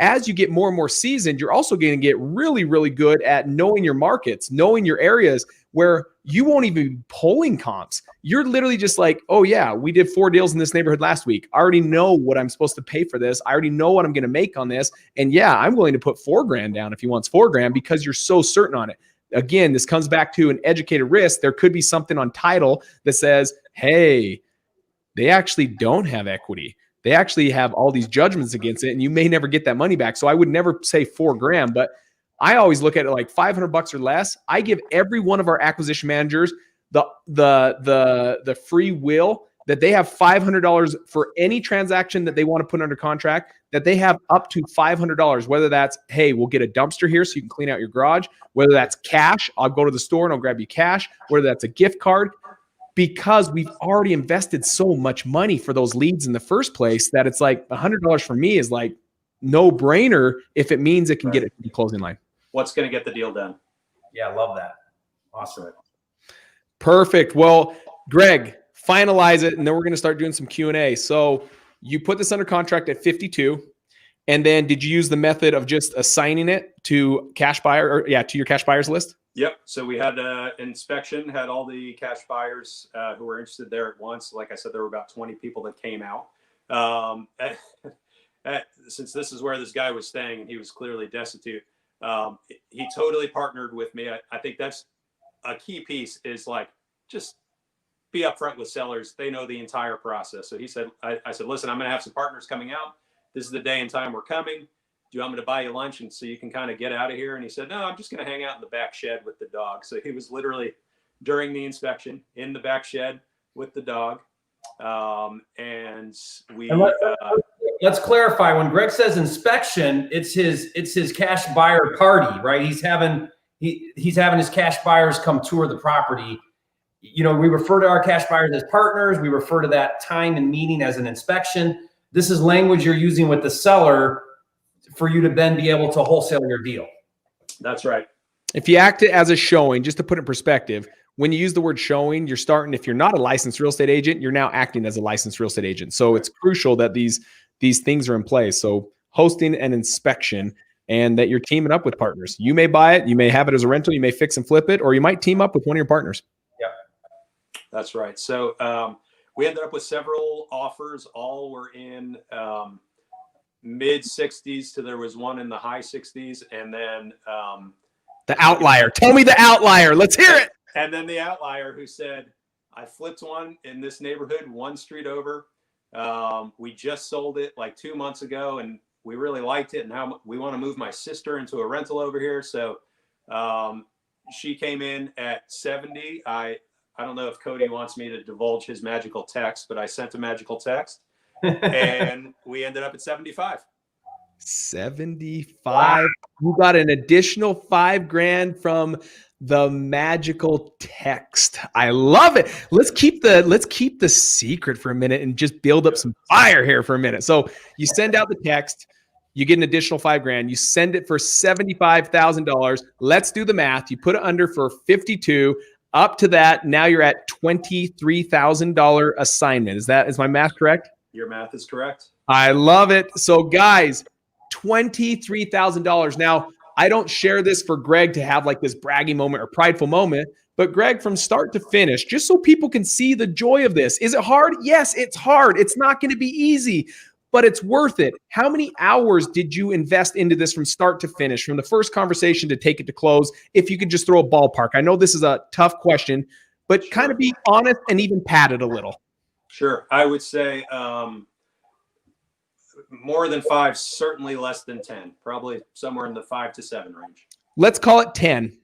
As you get more and more seasoned, you're also going to get really, really good at knowing your markets, knowing your areas where you won't even be pulling comps. You're literally just like, oh yeah, we did 4 deals in this neighborhood last week. I already know what I'm supposed to pay for this. I already know what I'm going to make on this. And yeah, I'm willing to put $4,000 down if he wants $4,000 because you're so certain on it. Again, this comes back to an educated risk. There could be something on title that says, hey, they actually don't have equity. They actually have all these judgments against it, and you may never get that money back. So I would never say $4,000, but I always look at it like $500 or less. I give every one of our acquisition managers the free will that they have $500 for any transaction that they want to put under contract, that they have up to $500, whether that's, hey, we'll get a dumpster here so you can clean out your garage, whether that's cash, I'll go to the store and I'll grab you cash, whether that's a gift card, because we've already invested so much money for those leads in the first place that it's like $100 for me is like no brainer if it means it can get it to the closing line.
What's going to get the deal done?
Yeah, I love that. Awesome.
Perfect. Well, Greg, finalize it, and then we're going to start doing some Q&A. So you put this under contract at 52, and then did you use the method of just assigning it to cash buyer, to your cash buyers list?
Yep. So we had inspection, had all the cash buyers who were interested there at once. Like I said, there were about 20 people that came out. since this is where this guy was staying and he was clearly destitute, he totally partnered with me. I think that's a key piece, is like, just be upfront with sellers. They know the entire process. So he said, I said, listen, I'm going to have some partners coming out. This is the day and time we're coming. Do you want me to buy you lunch and so you can kind of get out of here? And he said, no, I'm just going to hang out in the back shed with the dog. So he was literally during the inspection in the back shed with the dog. And we,
let's clarify, when Greg says inspection, it's his cash buyer party, right? He's having his cash buyers come tour the property. You know, we refer to our cash buyers as partners. We refer to that time and meeting as an inspection. This is language you're using with the seller for you to then be able to wholesale your deal.
That's right.
If you act it as a showing, just to put it in perspective, when you use the word showing, you're starting, if you're not a licensed real estate agent, you're now acting as a licensed real estate agent. So it's crucial that these things are in place. So hosting an inspection, and that you're teaming up with partners. You may buy it, you may have it as a rental, you may fix and flip it, or you might team up with one of your partners.
Yeah, that's right. So we ended up with several offers. All were in mid 60s to there was one in the high 60s. And then
the outlier. Tell me the outlier. Let's hear it.
And then the outlier who said, I flipped one in this neighborhood, one street over. We just sold it like 2 months ago, and we really liked it, and how we want to move my sister into a rental over here. So she came in at 70. I don't know if Cody wants me to divulge his magical text, but I sent a magical text, and we ended up at 75.
75. Wow. You got an additional $5,000 from the magical text. I love it. Let's keep the secret for a minute and just build up some fire here for a minute. So you send out the text, you get an additional $5,000. You send it for $75,000. Let's do the math. You put it under for 52. Up to that, now you're at $23,000 assignment. Is my math correct?
Your math is correct.
I love it. So guys, $23,000. Now, I don't share this for Greg to have like this bragging moment or prideful moment, but Greg, from start to finish, just so people can see the joy of this. Is it hard? Yes, it's hard. It's not going to be easy, but it's worth it. How many hours did you invest into this from start to finish, from the first conversation to take it to close? If you could just throw a ballpark. I know this is a tough question, but kind of be honest and even pat it a little.
Sure. I would say more than 5, certainly less than 10, probably somewhere in the 5 to 7 range.
Let's call it 10,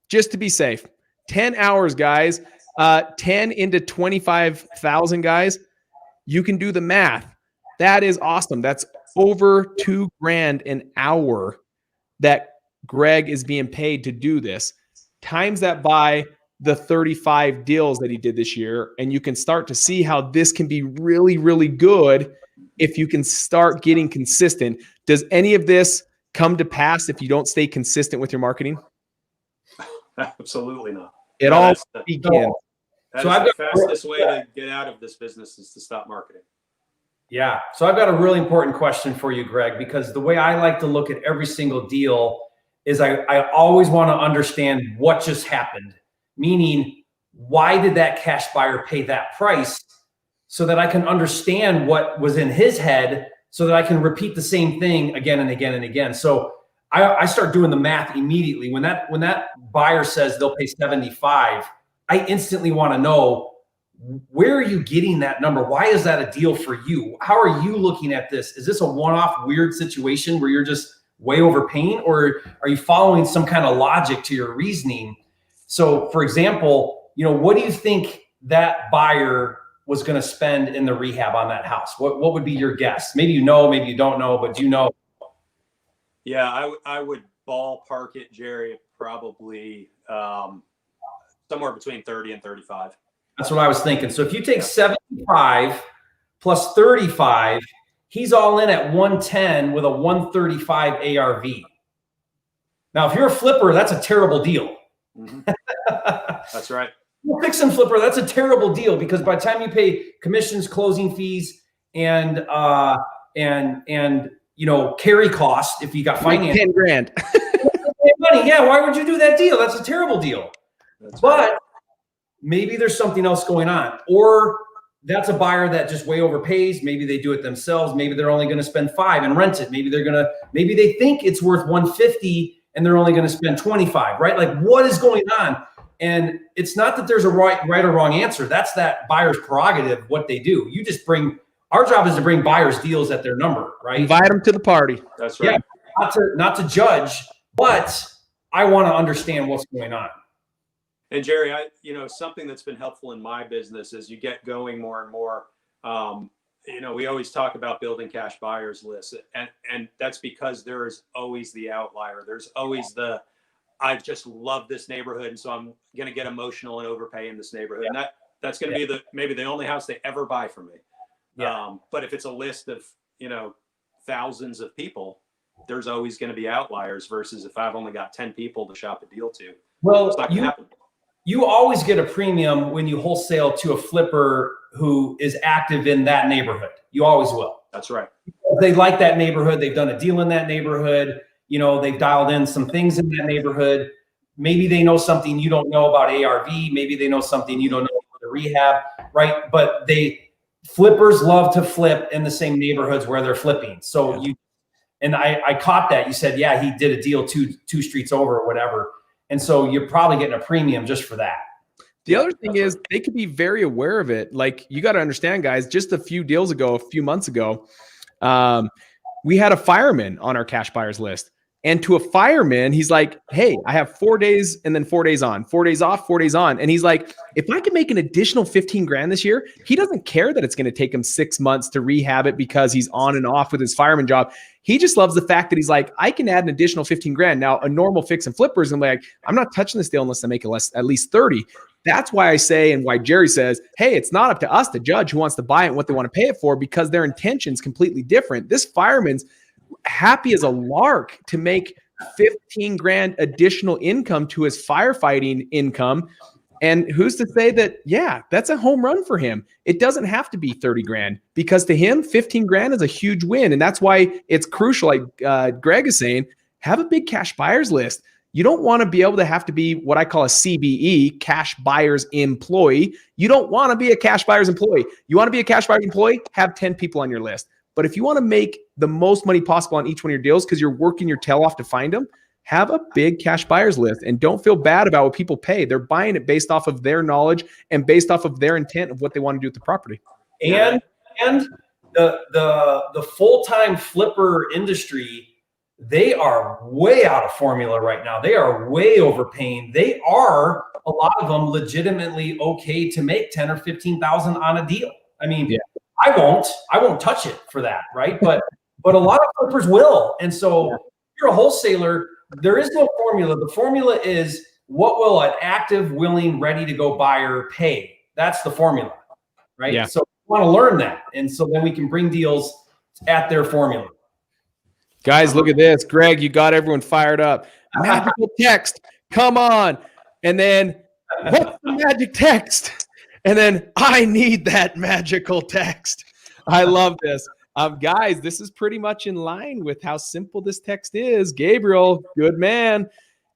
just to be safe. 10 hours, guys. 10 into 25,000, guys. You can do the math. That is awesome. That's over $2,000 an hour that Greg is being paid to do this. Times that by the 35 deals that he did this year, and you can start to see how this can be really, really good if you can start getting consistent. Does any of this come to pass if you don't stay consistent with your marketing?
Absolutely not.
It all begins.
That is the fastest way to get out of this business is to stop marketing.
Yeah. So I've got a really important question for you, Greg, because the way I like to look at every single deal is I always want to understand what just happened. Meaning, why did that cash buyer pay that price, so that I can understand what was in his head, so that I can repeat the same thing again and again and again. So I start doing the math immediately. When that buyer says they'll pay 75, I instantly want to know, where are you getting that number? Why is that a deal for you? How are you looking at this? Is this a one-off weird situation where you're just way overpaying, or are you following some kind of logic to your reasoning? So for example, what do you think that buyer was going to spend in the rehab on that house? What would be your guess? Maybe you know, maybe you don't know, but do you know?
Yeah, I would ballpark it, Jerry, probably somewhere between 30 and 35.
That's what I was thinking. So if you take 75 plus 35, he's all in at 110 with a 135 ARV. Now, if you're a flipper, that's a terrible deal.
Mm-hmm. That's right.
You're a fix and flipper, that's a terrible deal, because by the time you pay commissions, closing fees, and carry costs, if you got finance,
10 grand.
money, yeah. Why would you do that deal? That's a terrible deal. But maybe there's something else going on, or that's a buyer that just way overpays. Maybe they do it themselves. Maybe they're only going to spend $5 and rent it. Maybe they think it's worth $150 and they're only going to spend $25, right? Like, what is going on? And it's not that there's a right or wrong answer. That's that buyer's prerogative, what they do. Our job is to bring buyers deals at their number, right?
Invite them to the party.
That's right.
Yeah, not to judge, but I want to understand what's going on.
And Jerry, something that's been helpful in my business as you get going more and more, we always talk about building cash buyers lists, and that's because there is always the outlier. There's always I just love this neighborhood, and so I'm going to get emotional and overpay in this neighborhood. Yeah. And that's going to be maybe the only house they ever buy from me. Yeah. But if it's a list of, thousands of people, there's always going to be outliers versus if I've only got 10 people to shop a deal to.
Well,
it's not going to happen.
You always get a premium when you wholesale to a flipper who is active in that neighborhood. You always will.
That's right.
They like that neighborhood. They've done a deal in that neighborhood. They've dialed in some things in that neighborhood. Maybe they know something you don't know about ARV. Maybe they know something you don't know about the rehab, right? But flippers love to flip in the same neighborhoods where they're flipping. So I caught that. You said, yeah, he did a deal two streets over or whatever. And so you're probably getting a premium just for that.
The other thing is they could be very aware of it. Like, you got to understand, guys, just a few months ago, we had a fireman on our cash buyers list. And to a fireman, he's like, hey, I have 4 days and then 4 days on, 4 days off, 4 days on. And he's like, if I can make an additional 15 grand this year, he doesn't care that it's going to take him 6 months to rehab it because he's on and off with his fireman job. He just loves the fact that he's like, I can add an additional 15 grand. Now, a normal fix and flipper is like, I'm not touching this deal unless I make at least 30. That's why I say, and why Jerry says, hey, it's not up to us to judge who wants to buy it and what they want to pay it for, because their intention's completely different. This fireman's happy as a lark to make 15 grand additional income to his firefighting income. And who's to say that, yeah, that's a home run for him. It doesn't have to be 30 grand, because to him, 15 grand is a huge win. And that's why it's crucial, like Greg is saying, have a big cash buyers list. You don't want to be able to have to be what I call a CBE, cash buyers employee. You don't want to be a cash buyers employee. You want to be a cash buyers employee, have 10 people on your list. But if you want to make the most money possible on each one of your deals because you're working your tail off to find them, have a big cash buyers list and don't feel bad about what people pay. They're buying it based off of their knowledge and based off of their intent of what they want to do with the property.
And the full-time flipper industry, they are way out of formula right now. They are way overpaying. They are, a lot of them, legitimately okay to make 10 or 15,000 on a deal. I mean, I won't touch it for that, right? But a lot of flippers will. And so if you're a wholesaler, there is no formula. The formula is, what will an active, willing, ready to go buyer pay? That's the formula, right? Yeah. So we want to learn that. And so then we can bring deals at their formula.
Guys, look at this. Greg, you got everyone fired up. Magical text. Come on. And then, what's the magic text? And then, I need that magical text. I love this. Guys, this is pretty much in line with how simple this text is. Gabriel, good man.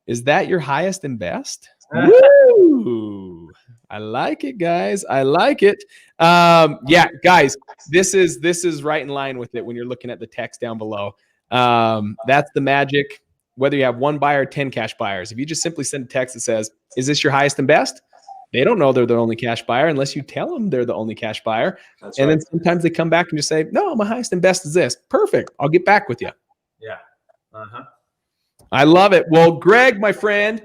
Is that your highest and best? Woo! I like it, guys. I like it. Yeah, guys, this is right in line with it when you're looking at the text down below. That's the magic, whether you have one buyer or 10 cash buyers. If you just simply send a text that says, is this your highest and best? They don't know they're the only cash buyer unless you tell them they're the only cash buyer. That's and right. Then sometimes they come back and just say, no, my highest and best is this. Perfect. I'll get back with you.
Yeah. Uh-huh.
I love it. Well, Greg, my friend,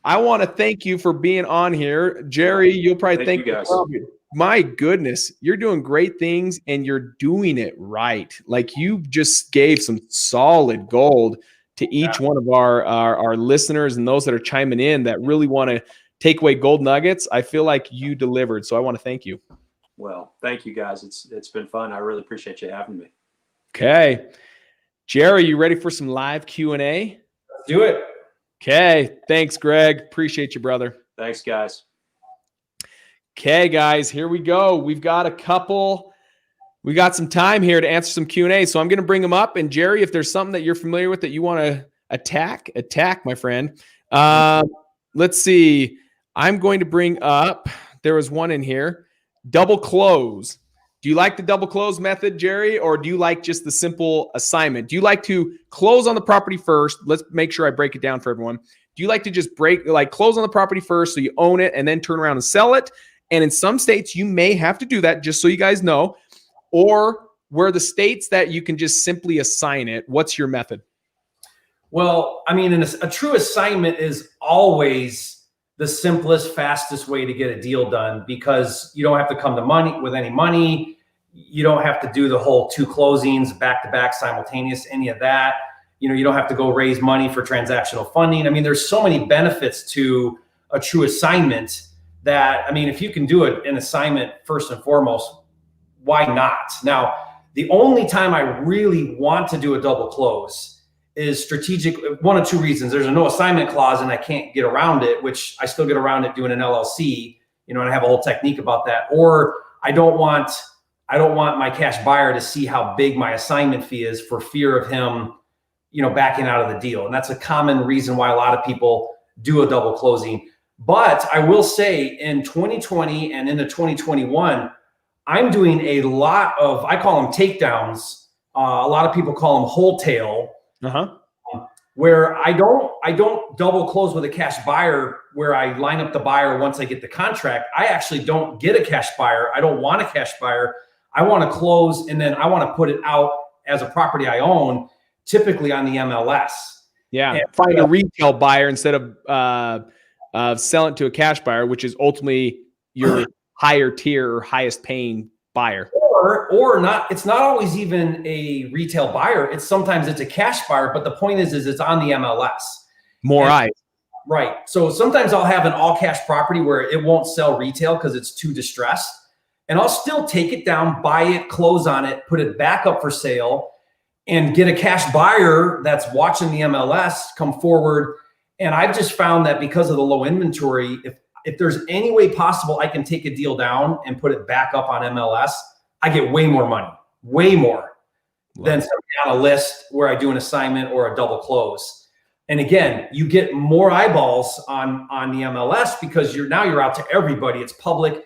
I want to thank you for being on here. Jerry, you'll probably thank you guys. My goodness, you're doing great things and you're doing it right. Like, you just gave some solid gold to each one of our listeners and those that are chiming in that really want to take away gold nuggets. I feel like you delivered. So I want to thank you.
Well, thank you guys. It's been fun. I really appreciate you having me.
Okay. Jerry, you ready for some live Q&A?
Let's do it.
Okay. Thanks, Greg. Appreciate you, brother.
Thanks, guys.
Okay, guys, here we go. We got some time here to answer some Q&A. So I'm going to bring them up. And Jerry, if there's something that you're familiar with that you want to attack, my friend. Let's see. I'm going to bring up, there was one in here. double close. Do you like the double close method, Jerry, or do you like just the simple assignment? Do you like to close on the property first? Let's make sure I break it down for everyone. Do you like to just close on the property first so you own it and then turn around and sell it? And in some states, you may have to do that, just so you guys know. Or where the states that you can just simply assign it, what's your method?
Well, I mean, a true assignment is always the simplest, fastest way to get a deal done, because you don't have to come to money with any money. You don't have to do the whole 2 closings back to back simultaneous, any of that. You know, you don't have to go raise money for transactional funding. I mean, there's so many benefits to a true assignment that, I mean, if you can do an assignment first and foremost, why not? Now, the only time I really want to do a double close is strategic. 1 of 2 reasons. There's a no assignment clause and I can't get around it, which I still get around it doing an LLC, you know, and I have a whole technique about that. Or I don't want my cash buyer to see how big my assignment fee is for fear of him, you know, backing out of the deal. And that's a common reason why a lot of people do a double closing. But I will say in 2020 and into 2021, I'm doing a lot of, I call them takedowns. A lot of people call them wholesale. Where I don't double close with a cash buyer where I line up the buyer once I get the contract. I actually don't get a cash buyer. I don't want a cash buyer. I want to close and then I want to put it out as a property I own, typically on the MLS.
Yeah, and find a retail buyer instead of selling it to a cash buyer, which is ultimately your higher tier or highest paying buyer.
Or not, it's not always even a retail buyer. Sometimes it's a cash buyer, but the point is it's on the MLS.
More eyes.
Right. So sometimes I'll have an all cash property where it won't sell retail because it's too distressed. And I'll still take it down, buy it, close on it, put it back up for sale, and get a cash buyer that's watching the MLS come forward. And I've just found that because of the low inventory, if there's any way possible I can take a deal down and put it back up on MLS, I get way more money, way more than something on a list where I do an assignment or a double close. And again, you get more eyeballs on the MLS because you're out to everybody. It's public.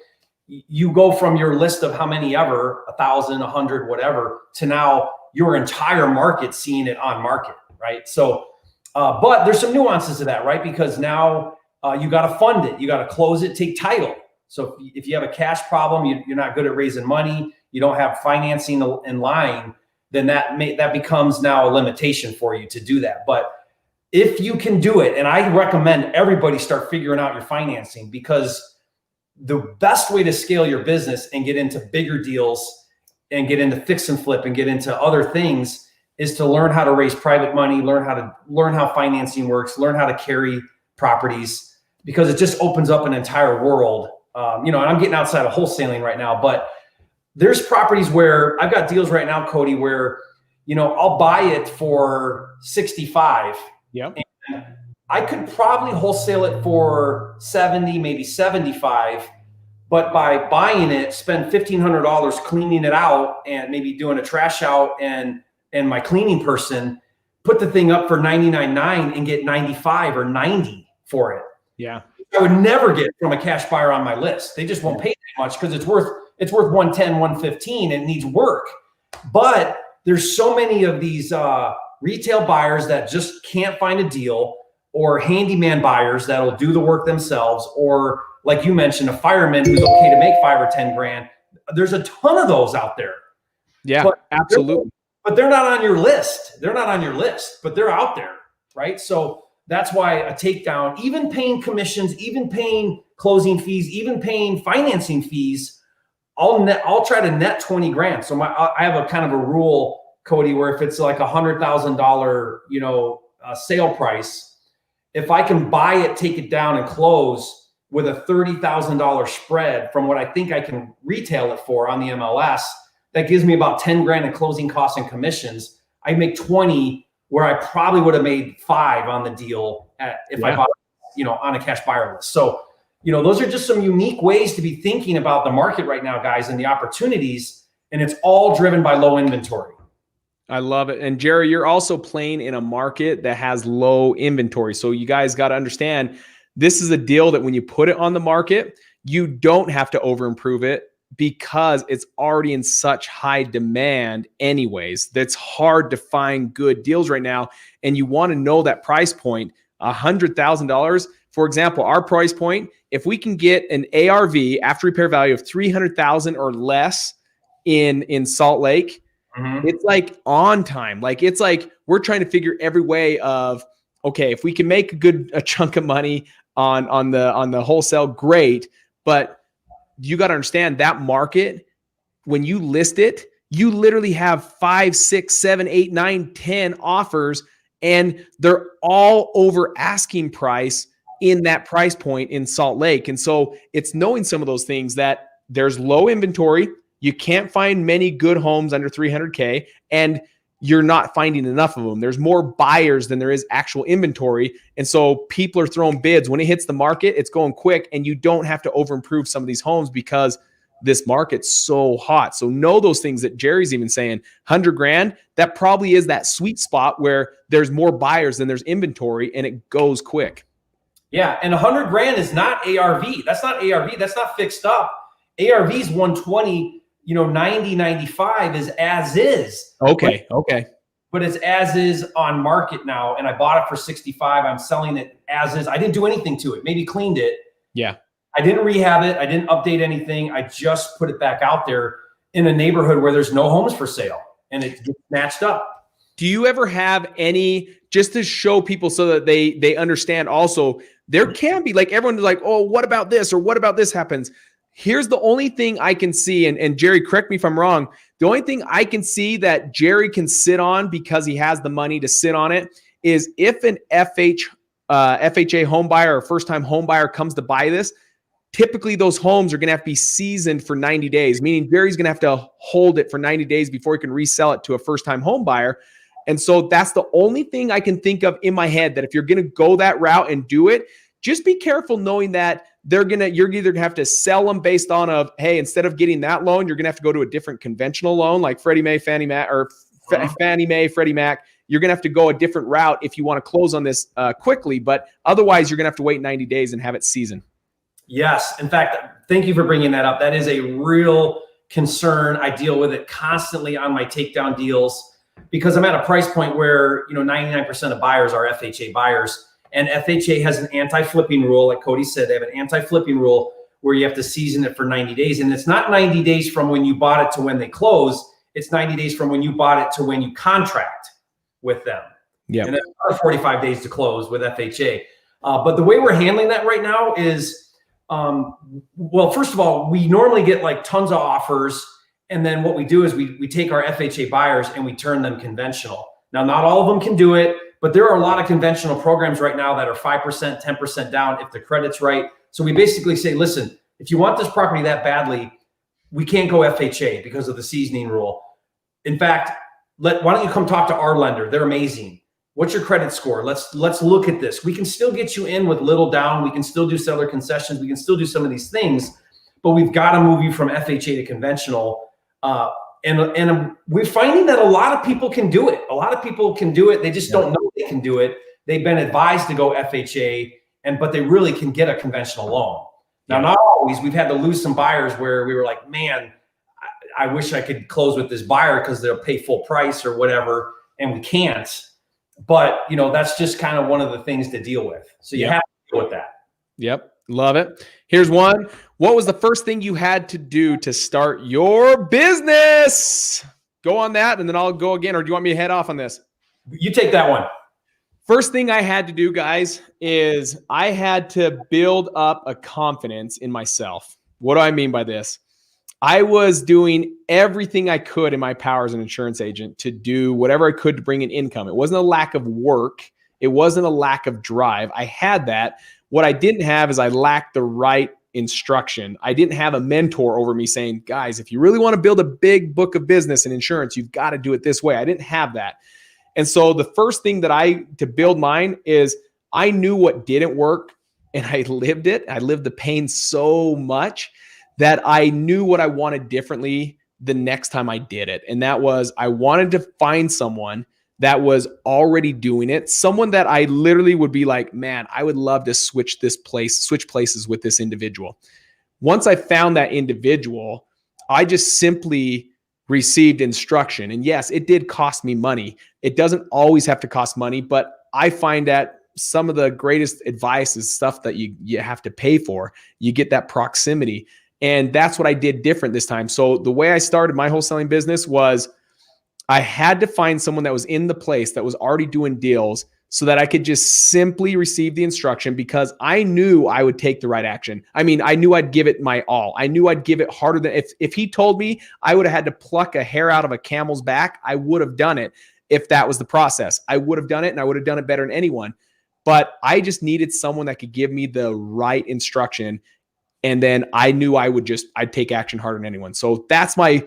You go from your list of how many ever, 1,000, 100, whatever, to now your entire market seeing it on market, right? So, but there's some nuances to that, right? Because now you got to fund it. You got to close it, take title. So if you have a cash problem, you're not good at raising money, you don't have financing in line, then that becomes now a limitation for you to do that. But if you can do it, and I recommend everybody start figuring out your financing, because the best way to scale your business and get into bigger deals and get into fix and flip and get into other things is to learn how to raise private money, learn how financing works, learn how to carry properties, because it just opens up an entire world. You know, and I'm getting outside of wholesaling right now, but there's properties where I've got deals right now, Cody, where, you know, I'll buy it for 65.
Yeah.
I could probably wholesale it for 70, maybe 75, but by buying it, spend $1,500 cleaning it out and maybe doing a trash out and my cleaning person put the thing up for $99.9 and get 95 or 90 for it.
Yeah.
I would never get from a cash buyer on my list. They just won't pay that much because it's worth 110, 115 and it needs work. But there's so many of these retail buyers that just can't find a deal, or handyman buyers that'll do the work themselves, or like you mentioned, a fireman who's okay to make 5 or 10 grand. There's a ton of those out there.
Yeah, absolutely.
But they're not on your list. They're not on your list, but they're out there, right? So that's why a takedown, even paying commissions, even paying closing fees, even paying financing fees, I'll try to net 20 grand. So I have a kind of a rule, Cody, where if it's like $100,000, you know, sale price, if I can buy it, take it down and close with a $30,000 spread from what I think I can retail it for on the MLS, that gives me about 10 grand in closing costs and commissions. I make 20 where I probably would have made 5 on the deal if I bought, you know, on a cash buyer list. So, you know, those are just some unique ways to be thinking about the market right now, guys, and the opportunities. And it's all driven by low inventory.
I love it. And Jerry, you're also playing in a market that has low inventory. So you guys got to understand, this is a deal that when you put it on the market, you don't have to over improve it, because it's already in such high demand anyways. That's hard to find good deals right now. And you want to know that price point, $100,000. For example, our price point, if we can get an ARV, after repair value, of 300,000 or less in Salt Lake, it's like on time. Like, it's like we're trying to figure every way of, okay, if we can make a chunk of money on the wholesale, great. But you got to understand that market, when you list it, you literally have 5, 6, 7, 8, 9, 10 offers, and they're all over asking price in that price point in Salt Lake. And so it's knowing some of those things, that there's low inventory. You can't find many good homes under 300K, and you're not finding enough of them. There's more buyers than there is actual inventory. And so people are throwing bids. When it hits the market, it's going quick, and you don't have to over improve some of these homes because this market's so hot. So know those things that Jerry's even saying. 100 grand, that probably is that sweet spot where there's more buyers than there's inventory, and it goes quick.
Yeah. And 100 grand is not ARV. That's not ARV. That's not fixed up. ARV is 120, 90, 95 is as is.
Okay.
But it's as is on market now. And I bought it for 65. I'm selling it as is. I didn't do anything to it. Maybe cleaned it.
Yeah.
I didn't rehab it. I didn't update anything. I just put it back out there in a neighborhood where there's no homes for sale, and it gets matched up.
Do you ever have any, just to show people so that they understand also, there can be, like, everyone's like, oh, what about this? Or what about this happens? Here's the only thing I can see, and Jerry, correct me if I'm wrong. The only thing I can see that Jerry can sit on, because he has the money to sit on it, is if an FHA home buyer or first-time home buyer comes to buy this, typically those homes are going to have to be seasoned for 90 days, meaning Jerry's going to have to hold it for 90 days before he can resell it to a first-time home buyer. And so that's the only thing I can think of in my head, that if you're going to go that route and do it, just be careful knowing that you're either going to have to sell them based on hey, instead of getting that loan, you're going to have to go to a different conventional loan like Freddie Mae, Fannie Mac, or Fannie Mae, Freddie Mac. You're going to have to go a different route if you want to close on this quickly, but otherwise you're going to have to wait 90 days and have it seasoned. Yes.
In fact, thank you for bringing that up. That is a real concern. I deal with it constantly on my takedown deals, because I'm at a price point where, 99% of buyers are FHA buyers, and FHA has an anti-flipping rule. Like Cody said, they have an anti-flipping rule where you have to season it for 90 days. And it's not 90 days from when you bought it to when they close. It's 90 days from when you bought it to when you contract with them.
Yeah.
And then 45 days to close with FHA. But the way we're handling that right now is, well, first of all, we normally get like tons of offers. And then what we do is we take our FHA buyers and we turn them conventional. Now, not all of them can do it, but there are a lot of conventional programs right now that are 5%, 10% down if the credit's right. So we basically say, listen, if you want this property that badly, we can't go FHA because of the seasoning rule. In fact, why don't you come talk to our lender? They're amazing. What's your credit score? Let's look at this. We can still get you in with little down. We can still do seller concessions. We can still do some of these things, but we've got to move you from FHA to conventional. And we're finding that a lot of people can do it. A lot of people can do it. They just don't know they can do it. They've been advised to go FHA, but they really can get a conventional loan. Now, not always. We've had to lose some buyers where we were like, man, I wish I could close with this buyer because they'll pay full price or whatever, and we can't. But, that's just kind of one of the things to deal with. So you have to deal with that.
Yep. Love it. Here's one. What was the first thing you had to do to start your business? Go on that, and then I'll go again. Or do you want me to head off on this?
You take that one.
First thing I had to do, guys, is I had to build up a confidence in myself. What do I mean by this? I was doing everything I could in my power as an insurance agent to do whatever I could to bring in income. It wasn't a lack of work. It wasn't a lack of drive. I had that. What I didn't have is I lacked the right instruction. I didn't have a mentor over me saying, guys, if you really want to build a big book of business in insurance, you've got to do it this way. I didn't have that. And so the first thing to build mine is I knew what didn't work, and I lived it. I lived the pain so much that I knew what I wanted differently the next time I did it. And that was, I wanted to find someone that was already doing it. Someone that I literally would be like, man, I would love to switch places with this individual. Once I found that individual, I just simply received instruction. And yes, it did cost me money. It doesn't always have to cost money, but I find that some of the greatest advice is stuff that you have to pay for. You get that proximity. And that's what I did different this time. So the way I started my wholesaling business was I had to find someone that was in the place that was already doing deals so that I could just simply receive the instruction, because I knew I would take the right action. I mean, I knew I'd give it my all. I knew I'd give it harder than if he told me I would have had to pluck a hair out of a camel's back, I would have done it. If that was the process, I would have done it, and I would have done it better than anyone. But I just needed someone that could give me the right instruction. And then I knew I'd take action harder than anyone. So that's my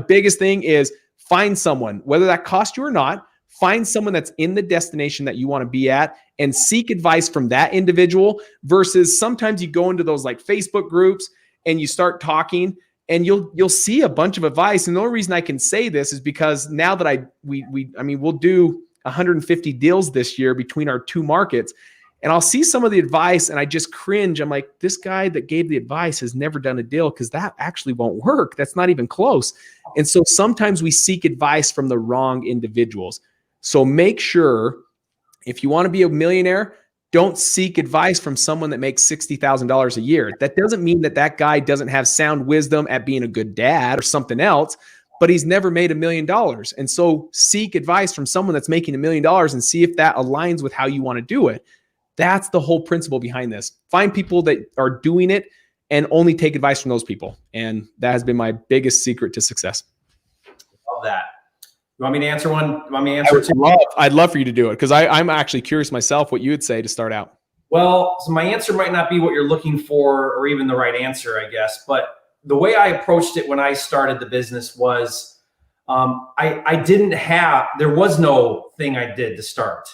biggest thing is find someone, whether that costs you or not, find someone that's in the destination that you want to be at and seek advice from that individual, versus sometimes you go into those like Facebook groups and you start talking and you'll see a bunch of advice. And the only reason I can say this is because now that we'll do 150 deals this year between our two markets, and I'll see some of the advice and I just cringe. I'm like, this guy that gave the advice has never done a deal, because that actually won't work. That's not even close. And so sometimes we seek advice from the wrong individuals. So make sure, if you want to be a millionaire, don't seek advice from someone that makes $60,000 a year. That doesn't mean that guy doesn't have sound wisdom at being a good dad or something else, but he's never made $1 million. And so seek advice from someone that's making $1 million and see if that aligns with how you want to do it. That's the whole principle behind this. Find people that are doing it and only take advice from those people. And that has been my biggest secret to success.
Love that. You want me to answer one? You want me to answer two?
I'd love for you to do it, because I'm actually curious myself what you would say to start out.
Well, so my answer might not be what you're looking for or even the right answer, I guess. But the way I approached it when I started the business was there was no thing I did to start.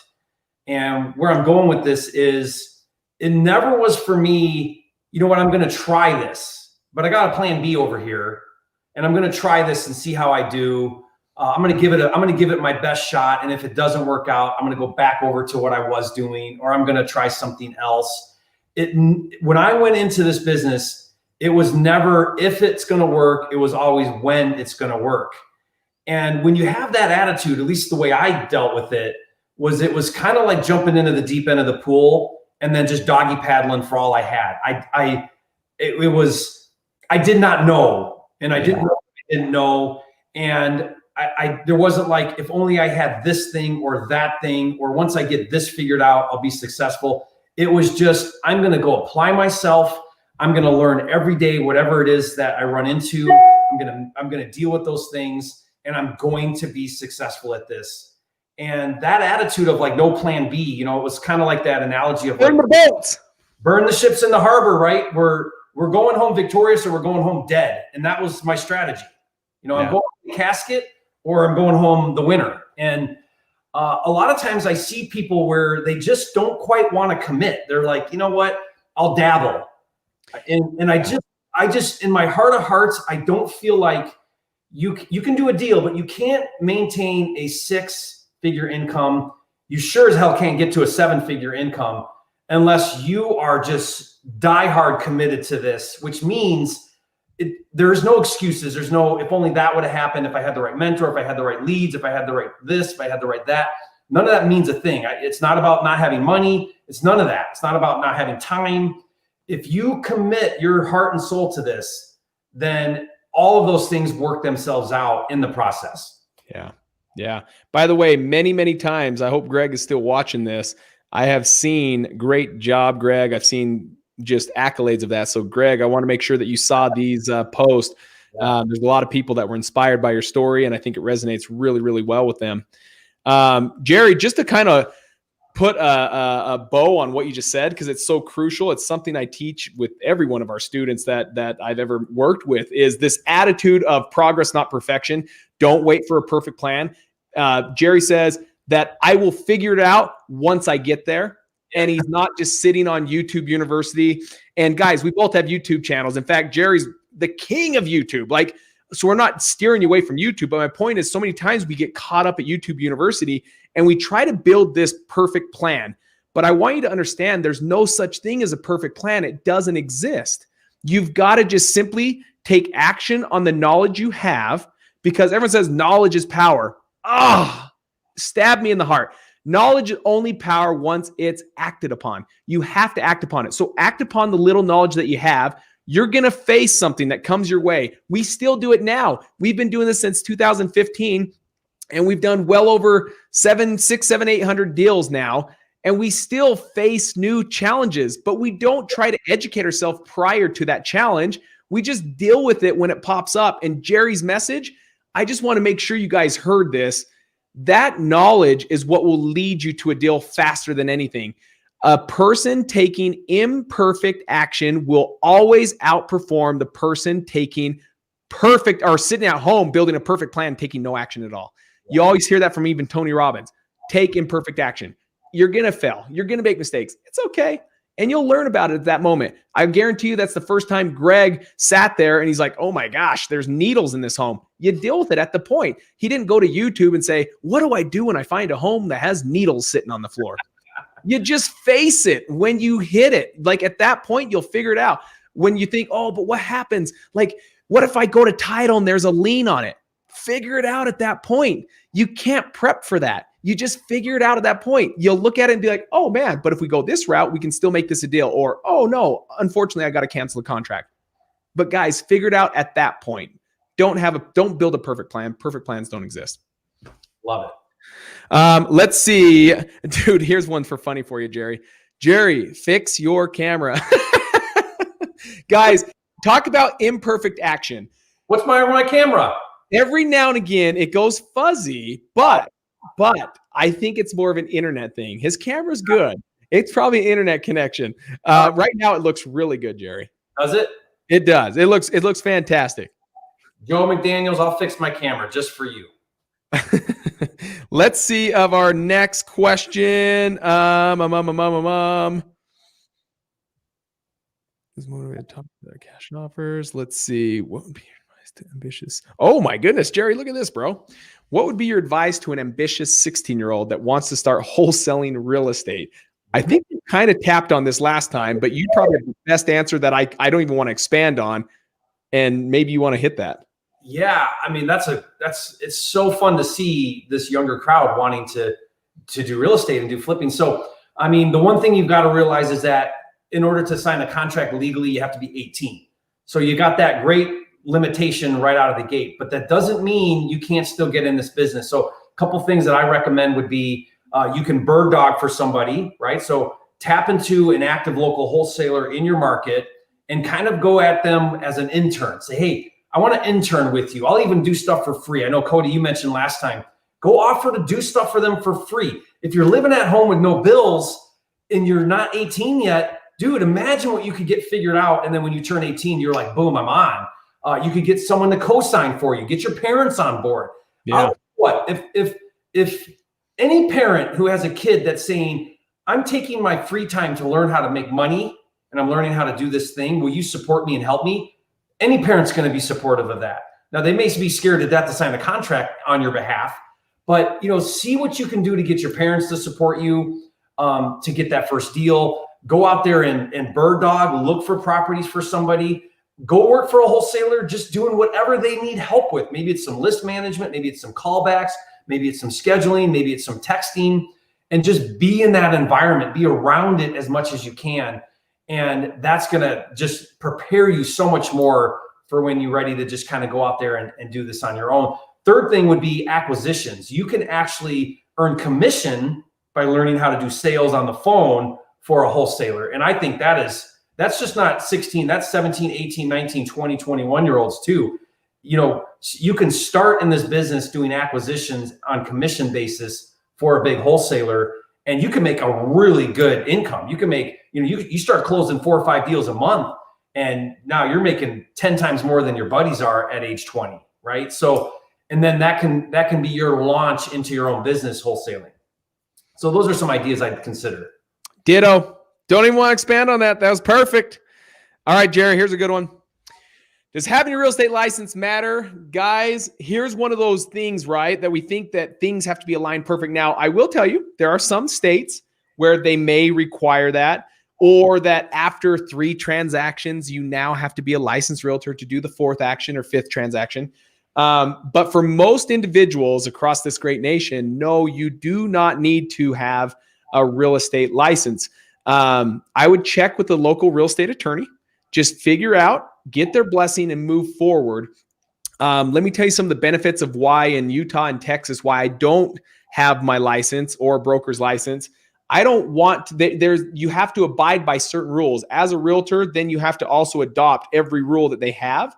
And where I'm going with this is, it never was for me, you know what, I'm going to try this, but I got a plan B over here, and I'm going to try this and see how I do. I'm going to give it my best shot. And if it doesn't work out, I'm going to go back over to what I was doing, or I'm going to try something else. When I went into this business, it was never if it's going to work. It was always when it's going to work. And when you have that attitude, at least the way I dealt with it was kind of like jumping into the deep end of the pool and then just doggy paddling for all I had. I did not know, and I didn't know. And there wasn't like, if only I had this thing or that thing, or once I get this figured out, I'll be successful. It was just, I'm going to go apply myself. I'm going to learn every day, whatever it is that I run into. I'm going to deal with those things, and I'm going to be successful at this. And that attitude of like no plan B, it was kind of like that analogy of
burn
like,
the boats,
burn the ships in the harbor, right? We're going home victorious, or we're going home dead. And that was my strategy. I'm going to the casket, or I'm going home the winner. And a lot of times I see people where they just don't quite want to commit. They're like, you know what, I'll dabble. And I just in my heart of hearts, I don't feel like you can do a deal, but you can't maintain a 6-figure income. You sure as hell can't get to a 7-figure income unless you are just diehard committed to this, which means there's no excuses. There's no, if only that would have happened, if I had the right mentor, if I had the right leads, if I had the right this, if I had the right that. None of that means a thing. It's not about not having money. It's none of that. It's not about not having time. If you commit your heart and soul to this, then all of those things work themselves out in the process.
Yeah. Yeah. By the way, many, many times, I hope Greg is still watching this. I have seen, great job, Greg. I've seen just accolades of that. So Greg, I want to make sure that you saw these posts. There's a lot of people that were inspired by your story, and I think it resonates really, really well with them. Jerry, just to kind of put a bow on what you just said, because it's so crucial. It's something I teach with every one of our students that I've ever worked with, is this attitude of progress, not perfection. Don't wait for a perfect plan. Jerry says that I will figure it out once I get there. And he's not just sitting on YouTube University. And guys, we both have YouTube channels. In fact, Jerry's the king of YouTube. So we're not steering you away from YouTube. But my point is, so many times we get caught up at YouTube University and we try to build this perfect plan. But I want you to understand there's no such thing as a perfect plan. It doesn't exist. You've got to just simply take action on the knowledge you have, because everyone says knowledge is power. Stab me in the heart. Knowledge is only power once it's acted upon. You have to act upon it. So act upon the little knowledge that you have. You're going to face something that comes your way. We still do it now. We've been doing this since 2015, and we've done well over 800 deals now. And we still face new challenges, but we don't try to educate ourselves prior to that challenge. We just deal with it when it pops up. And Jerry's message, I just want to make sure you guys heard this. That knowledge is what will lead you to a deal faster than anything. A person taking imperfect action will always outperform the person taking perfect or sitting at home building a perfect plan, taking no action at all. You always hear that from even Tony Robbins. Take imperfect action. You're going to fail. You're going to make mistakes. It's okay. And you'll learn about it at that moment. I guarantee you that's the first time Greg sat there and he's like, oh my gosh, there's needles in this home. You deal with it at the point. He didn't go to YouTube and say, what do I do when I find a home that has needles sitting on the floor? You just face it when you hit it. Like at that point, you'll figure it out. When you think, oh, but what happens? Like, what if I go to title and there's a lien on it? Figure it out at that point. You can't prep for that. You just figure it out at that point. You'll look at it and be like, oh man, but if we go this route, we can still make this a deal. Or, oh no, unfortunately, I got to cancel the contract. But guys, figure it out at that point. Don't build a perfect plan. Perfect plans don't exist.
Love it.
Let's see. Dude, here's one funny for you, Jerry. Jerry, fix your camera. Guys, talk about imperfect action.
What's my camera?
Every now and again, it goes fuzzy, but I think it's more of an internet thing. His camera's good. It's probably an internet connection. Right now, it looks really good, Jerry.
Does it?
It does. It looks fantastic.
Joe McDaniels, I'll fix my camera just for you.
Let's see of our next question. Is motivated top cash offers. Let's see. What would be your advice to ambitious? Oh my goodness, Jerry, look at this, bro. What would be your advice to an ambitious 16-year-old that wants to start wholesaling real estate? I think you kind of tapped on this last time, but you probably have the best answer that I don't even want to expand on. And maybe you want to hit that.
Yeah, I mean, it's so fun to see this younger crowd wanting to do real estate and do flipping. So, I mean, the one thing you've got to realize is that in order to sign a contract legally, you have to be 18. So you got that great limitation right out of the gate, but that doesn't mean you can't still get in this business. So a couple things that I recommend would be you can bird dog for somebody, right? So tap into an active local wholesaler in your market and kind of go at them as an intern. Say, hey, I want to intern with you. I'll even do stuff for free. I know, Cody, you mentioned last time, go offer to do stuff for them for free. If you're living at home with no bills and you're not 18 yet, dude, imagine what you could get figured out. And then when you turn 18, you're like, boom, I'm on. You could get someone to co-sign for you, get your parents on board.
Yeah.
What if any parent who has a kid that's saying, I'm taking my free time to learn how to make money and I'm learning how to do this thing, will you support me and help me? Any parent's going to be supportive of that. Now, they may be scared to death to sign a contract on your behalf, but see what you can do to get your parents to support you, to get that first deal. Go out there and bird dog, look for properties for somebody. Go work for a wholesaler, just doing whatever they need help with. Maybe it's some list management, maybe it's some callbacks, maybe it's some scheduling, maybe it's some texting, and just be in that environment, be around it as much as you can. And that's going to just prepare you so much more for when you're ready to just kind of go out there and do this on your own. Third thing would be acquisitions. You can actually earn commission by learning how to do sales on the phone for a wholesaler. And I think that's just not 16, that's 17, 18, 19, 20, 21-year-olds too. You can start in this business doing acquisitions on commission basis for a big wholesaler, and you can make a really good income. You can make, you start closing 4 or 5 deals a month, and now you're making 10 times more than your buddies are at age 20, right? So, and then that can be your launch into your own business, wholesaling. So those are some ideas I'd consider.
Ditto. Don't even want to expand on that. That was perfect. All right, Jerry, here's a good one. Does having a real estate license matter? Guys, here's one of those things, right, that we think that things have to be aligned perfect. Now, I will tell you, there are some states where they may require that, or that after 3 transactions, you now have to be a licensed realtor to do the 4th action or 5th transaction. But for most individuals across this great nation, no, you do not need to have a real estate license. I would check with the local real estate attorney, just figure out, get their blessing and move forward. Let me tell you some of the benefits of why in Utah and Texas, why I don't have my license or a broker's license. I don't want to, you have to abide by certain rules. As a realtor, then you have to also adopt every rule that they have.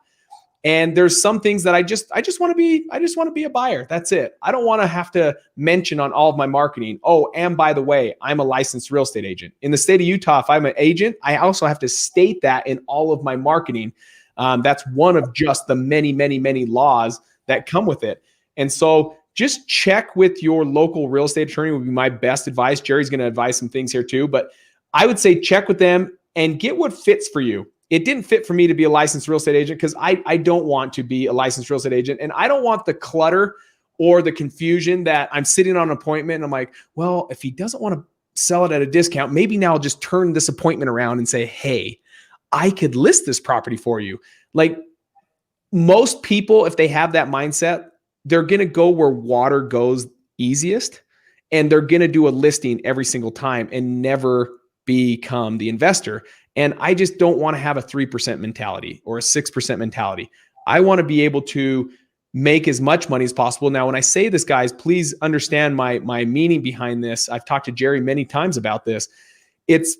And there's some things that I just want to be a buyer. That's it. I don't want to have to mention on all of my marketing, oh, and by the way, I'm a licensed real estate agent. In the state of Utah, if I'm an agent, I also have to state that in all of my marketing. That's one of just the many, many, many laws that come with it. And so just check with your local real estate attorney would be my best advice. Jerry's going to advise some things here too, but I would say check with them and get what fits for you. It didn't fit for me to be a licensed real estate agent because I don't want to be a licensed real estate agent. And I don't want the clutter or the confusion that I'm sitting on an appointment and I'm like, well, if he doesn't want to sell it at a discount, maybe now I'll just turn this appointment around and say, hey, I could list this property for you. Like most people, if they have that mindset, they're going to go where water goes easiest, and they're going to do a listing every single time and never become the investor. And I just don't want to have a 3% mentality or a 6% mentality. I want to be able to make as much money as possible. Now, when I say this, guys, please understand my meaning behind this. I've talked to Jerry many times about this. It's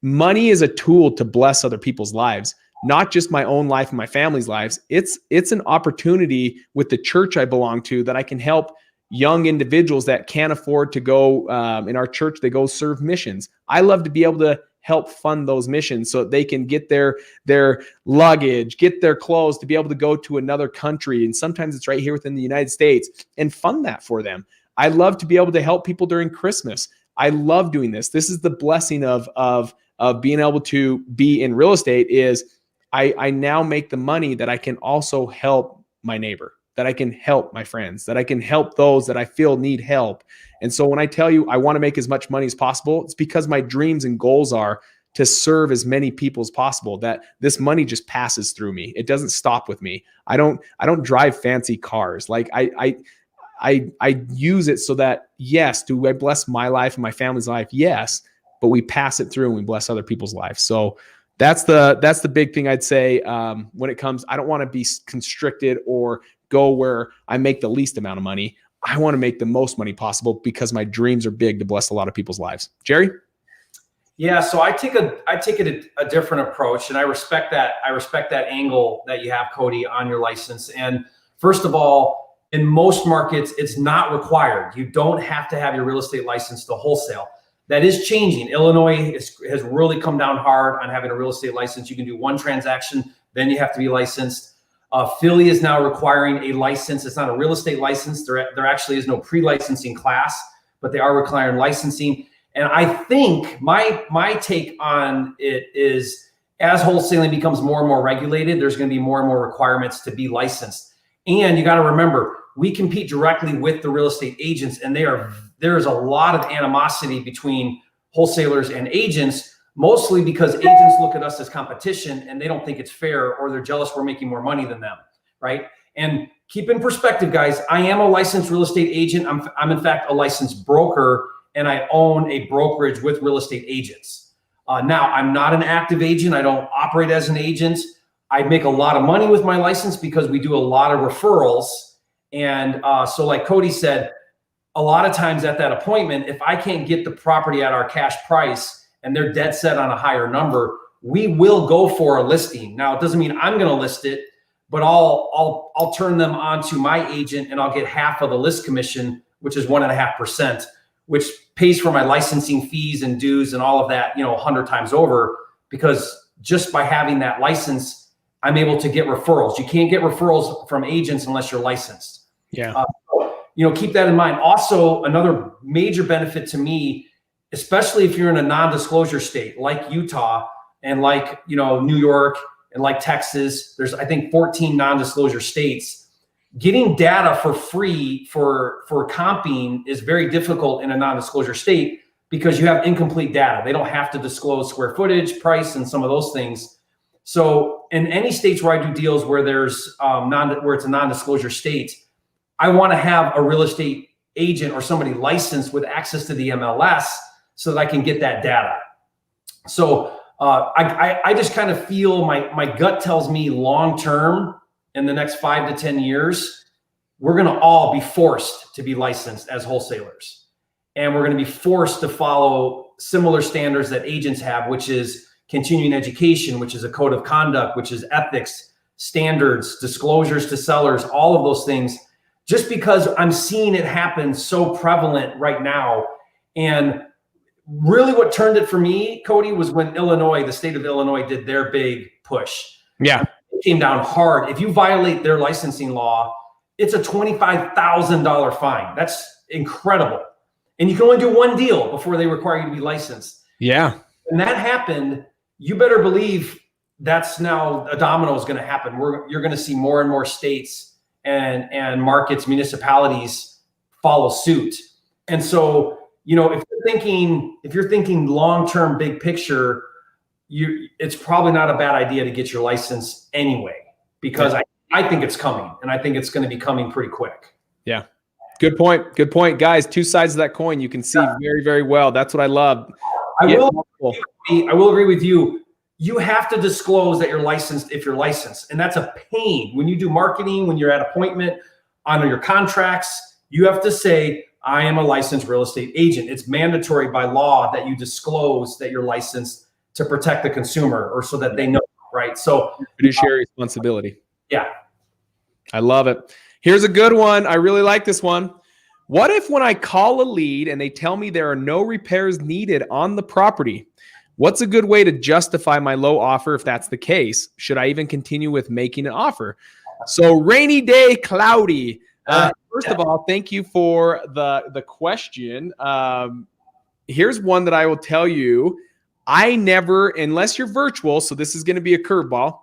money is a tool to bless other people's lives, not just my own life and my family's lives. It's an opportunity with the church I belong to that I can help young individuals that can't afford to go in our church. They go serve missions. I love to be able to help fund those missions so that they can get their luggage, get their clothes to be able to go to another country. And sometimes it's right here within the United States, and fund that for them. I love to be able to help people during Christmas. I love doing this. This is the blessing of being able to be in real estate is I now make the money that I can also help my neighbor, that I can help my friends, that I can help those that I feel need help. And so when I tell you I want to make as much money as possible, it's because my dreams and goals are to serve as many people as possible, that this money just passes through me. It doesn't stop with me. I don't drive fancy cars. Like I use it so that, yes, do I bless my life and my family's life? Yes, but we pass it through and we bless other people's lives. So that's the big thing I'd say when it comes. I don't want to be constricted or go where I make the least amount of money. I want to make the most money possible because my dreams are big to bless a lot of people's lives. Jerry?
Yeah, so I take it a different approach, and I respect that. I respect that angle that you have, Cody, on your license. And first of all, in most markets, it's not required. You don't have to have your real estate license to wholesale. That is changing. Illinois has really come down hard on having a real estate license. You can do 1 transaction, then you have to be licensed. Philly is now requiring a license. It's not a real estate license. There actually is no pre-licensing class, but they are requiring licensing. And I think my take on it is, as wholesaling becomes more and more regulated, there's going to be more and more requirements to be licensed. And you got to remember, we compete directly with the real estate agents, and there is a lot of animosity between wholesalers and agents, mostly because agents look at us as competition and they don't think it's fair, or they're jealous we're making more money than them, right? And keep in perspective, guys, I am a licensed real estate agent. I'm in fact a licensed broker, and I own a brokerage with real estate agents. Now, I'm not an active agent. I don't operate as an agent. I make a lot of money with my license because we do a lot of referrals. And so like Cody said, a lot of times at that appointment, if I can't get the property at our cash price and they're dead set on a higher number, we will go for a listing. Now, it doesn't mean I'm going to list it, but I'll turn them on to my agent, and I'll get half of the list commission, which is 1.5%, which pays for my licensing fees and dues and all of that, 100 times over, because just by having that license, I'm able to get referrals. You can't get referrals from agents unless you're licensed.
Yeah.
Keep that in mind. Also, another major benefit to me, especially if you're in a non-disclosure state like Utah and like, New York and like Texas, there's, I think, 14 non-disclosure states. Getting data for free for comping is very difficult in a non-disclosure state. because you have incomplete data. They don't have to disclose square footage, price, and some of those things. So in any states where I do deals where there's where it's a non-disclosure state, I want to have a real estate agent or somebody licensed with access to the MLS so that I can get that data. So I just kind of feel my gut tells me long-term in the next 5 to 10 years, we're going to all be forced to be licensed as wholesalers. And we're going to be forced to follow similar standards that agents have, which is continuing education, which is a code of conduct, which is ethics, standards, disclosures to sellers, all of those things, just because I'm seeing it happen so prevalent right now. And really what turned it for me, Cody, was when the state of Illinois did their big push.
Yeah.
It came down hard. If you violate their licensing law, it's a $25,000 fine. That's incredible. And you can only do one deal before they require you to be licensed.
Yeah.
When that happened, you better believe that's now a domino is going to happen. You're going to see more and more states and markets, municipalities follow suit. And so, if you're thinking long-term, big picture, it's probably not a bad idea to get your license anyway, because I think it's coming, and I think it's going to be coming pretty quick.
Yeah. Good point. Good point. Guys, two sides of that coin you can see very, very well. That's what I love.
I will agree with you. You have to disclose that you're licensed if you're licensed. And that's a pain. When you do marketing, when you're at appointment, on your contracts, you have to say, I am a licensed real estate agent. It's mandatory by law that you disclose that you're licensed to protect the consumer, or so that they know, right? So
fiduciary responsibility.
Yeah.
I love it. Here's a good one. I really like this one. What if when I call a lead and they tell me there are no repairs needed on the property? What's a good way to justify my low offer if that's the case? Should I even continue with making an offer? So rainy day, cloudy. First of all, thank you for the question. Here's one that I will tell you. I never, unless you're virtual, so this is going to be a curveball.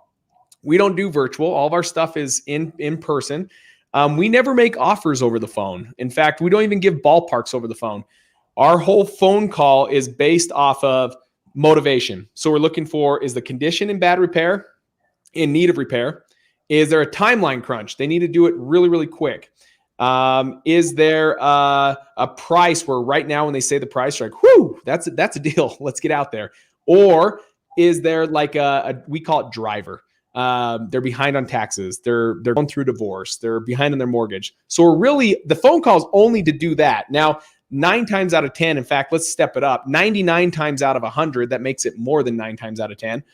We don't do virtual. All of our stuff is in person. We never make offers over the phone. In fact, we don't even give ballparks over the phone. Our whole phone call is based off of motivation. So we're looking for, is the condition in bad repair, in need of repair? Is there a timeline crunch? They need to do it really, really quick. Is there a price where right now when they say the price, you're like, whoo, that's a deal. Let's get out there. Or is there like we call it driver. They're behind on taxes. They're going through divorce. They're behind on their mortgage. So we're really, the phone call is only to do that. Now, 9 times out of 10, in fact, let's step it up. 99 times out of 100, that makes it more than 9 times out of 10.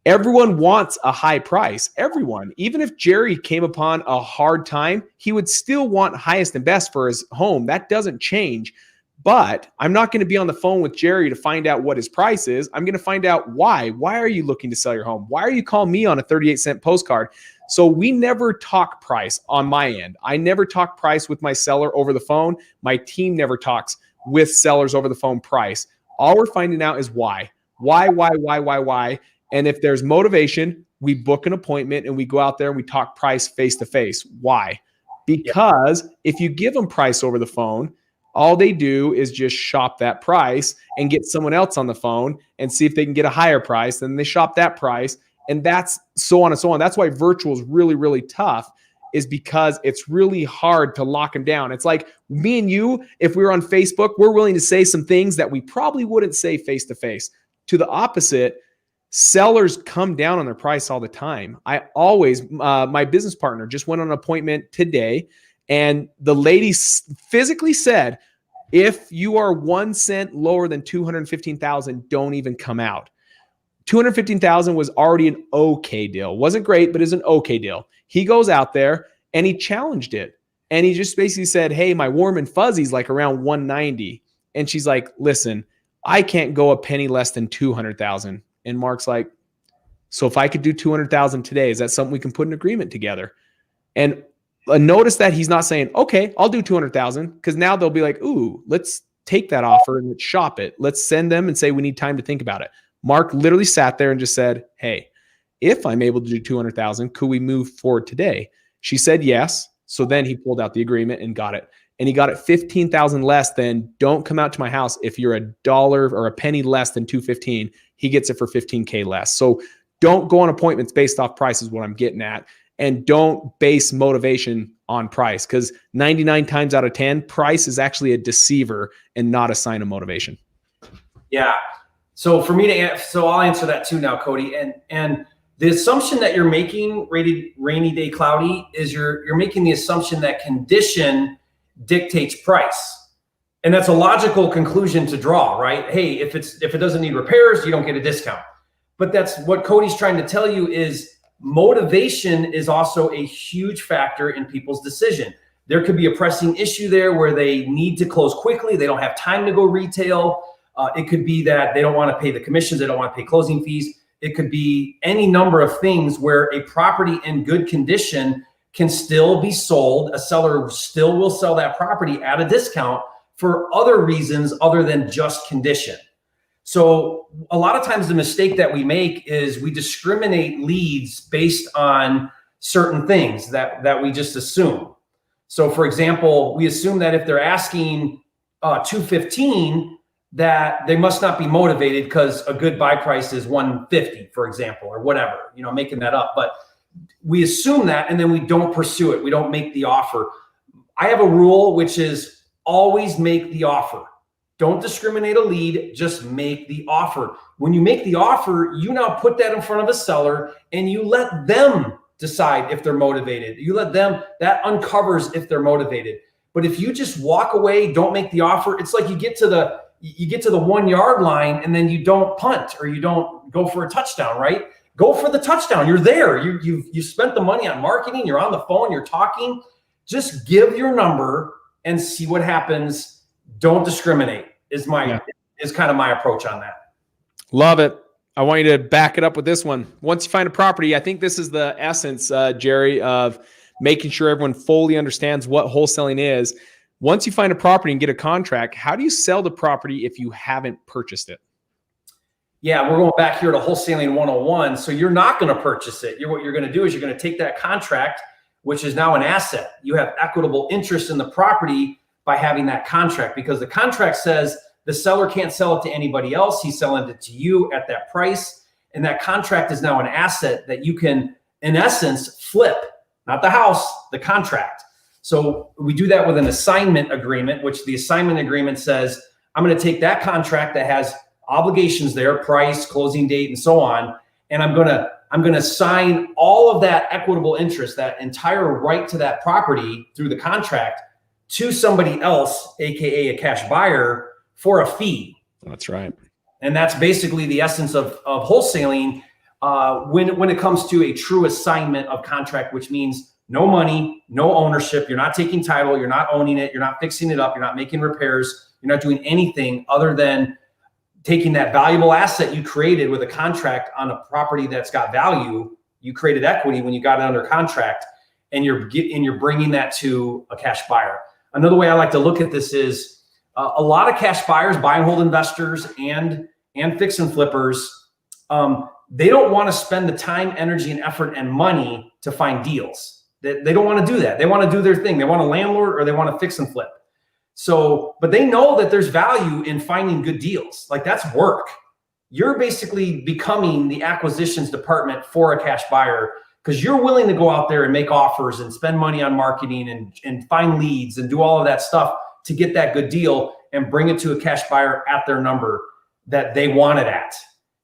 Everyone wants a high price. Everyone. Even if Jerry came upon a hard time, he would still want highest and best for his home. That doesn't change. But I'm not going to be on the phone with Jerry to find out what his price is. I'm going to find out why. Why are you looking to sell your home? Why are you calling me on a 38-cent postcard? So we never talk price on my end. I never talk price with my seller over the phone. My team never talks with sellers over the phone price. All we're finding out is why. Why? And if there's motivation, we book an appointment and we go out there and we talk price face to face. Why? Because if you give them price over the phone, all they do is just shop that price and get someone else on the phone and see if they can get a higher price. Then they shop that price, and that's so on and so on. That's why virtual is really, really tough, is because it's really hard to lock them down. It's like me and you, if we were on Facebook, we're willing to say some things that we probably wouldn't say face to face. To the opposite, sellers come down on their price all the time. I always, my business partner just went on an appointment today, and the lady physically said, if you are 1 cent lower than 215,000, don't even come out. 215,000 was already an okay deal. Wasn't great, but is an okay deal. He goes out there and he challenged it. And he just basically said, hey, my warm and fuzzy's like around 190. And she's like, listen, I can't go a penny less than 200,000. And Mark's like, so if I could do 200,000 today, is that something we can put an agreement together? And notice that he's not saying, okay, I'll do 200,000, because now they'll be like, ooh, let's take that offer and let's shop it. Let's send them and say we need time to think about it. Mark literally sat there and just said, hey, if I'm able to do 200,000, could we move forward today? She said yes. So then he pulled out the agreement and got it. and he got it 15,000 less than, don't come out to my house. If you're a dollar or a penny less than 215, he gets it for 15K less. So don't go on appointments based off price is what I'm getting at. And don't base motivation on price, because 99 times out of 10, price is actually a deceiver and not a sign of motivation.
Yeah. So for me so I'll answer that too now, Cody. And the assumption that you're making, rainy day cloudy, is you're making the assumption that condition dictates price. And that's a logical conclusion to draw, right? Hey, if it doesn't need repairs, you don't get a discount. But that's what Cody's trying to tell you is motivation is also a huge factor in people's decision. There could be a pressing issue there where they need to close quickly. They don't have time to go retail. It could be that they don't want to pay the commissions. They don't want to pay closing fees. It could be any number of things where a property in good condition can still be sold. A seller still will sell that property at a discount for other reasons other than just condition. So a lot of times the mistake that we make is we discriminate leads based on certain things that we just assume. So for example, we assume that if they're asking 215, that they must not be motivated because a good buy price is 150, for example, or whatever, making that up. But we assume that, and then we don't pursue it. We don't make the offer. I have a rule, which is always make the offer. Don't discriminate a lead, just make the offer. When you make the offer, you now put that in front of a seller and you let them decide if they're motivated. You let them, that uncovers if they're motivated. But if you just walk away, don't make the offer, it's like you get to the 1 yard line and then you don't punt or you don't go for a touchdown, right? Go for the touchdown. You're there. You spent the money on marketing. You're on the phone. You're talking. Just give your number and see what happens. Don't discriminate is kind of my approach on that.
Love it. I want you to back it up with this one. Once you find a property, I think this is the essence, Jerry, of making sure everyone fully understands what wholesaling is. Once you find a property and get a contract, how do you sell the property if you haven't purchased it?
Yeah, we're going back here to Wholesaling 101. So you're not going to purchase it. What you're going to do is you're going to take that contract, which is now an asset. You have equitable interest in the property by having that contract, because the contract says the seller can't sell it to anybody else. He's selling it to you at that price. And that contract is now an asset that you can, in essence, flip, not the house, the contract. So we do that with an assignment agreement, which the assignment agreement says, I'm going to take that contract that has obligations there, price, closing date, and so on. And I'm going to sign all of that equitable interest, that entire right to that property through the contract to somebody else, AKA a cash buyer, for a fee.
That's right.
And that's basically the essence of wholesaling when it comes to a true assignment of contract, which means no money, no ownership. You're not taking title. You're not owning it. You're not fixing it up. You're not making repairs. You're not doing anything other than taking that valuable asset you created with a contract on a property that's got value. You created equity when you got it under contract, and you're bringing that to a cash buyer. Another way I like to look at this is a lot of cash buyers, buy and hold investors, and fix and flippers. They don't want to spend the time, energy, and effort and money to find deals. They don't want to do that. They want to do their thing. They want a landlord or they want to fix and flip. So, but they know that there's value in finding good deals. Like, that's work. You're basically becoming the acquisitions department for a cash buyer, because you're willing to go out there and make offers and spend money on marketing and find leads and do all of that stuff to get that good deal and bring it to a cash buyer at their number that they want it at.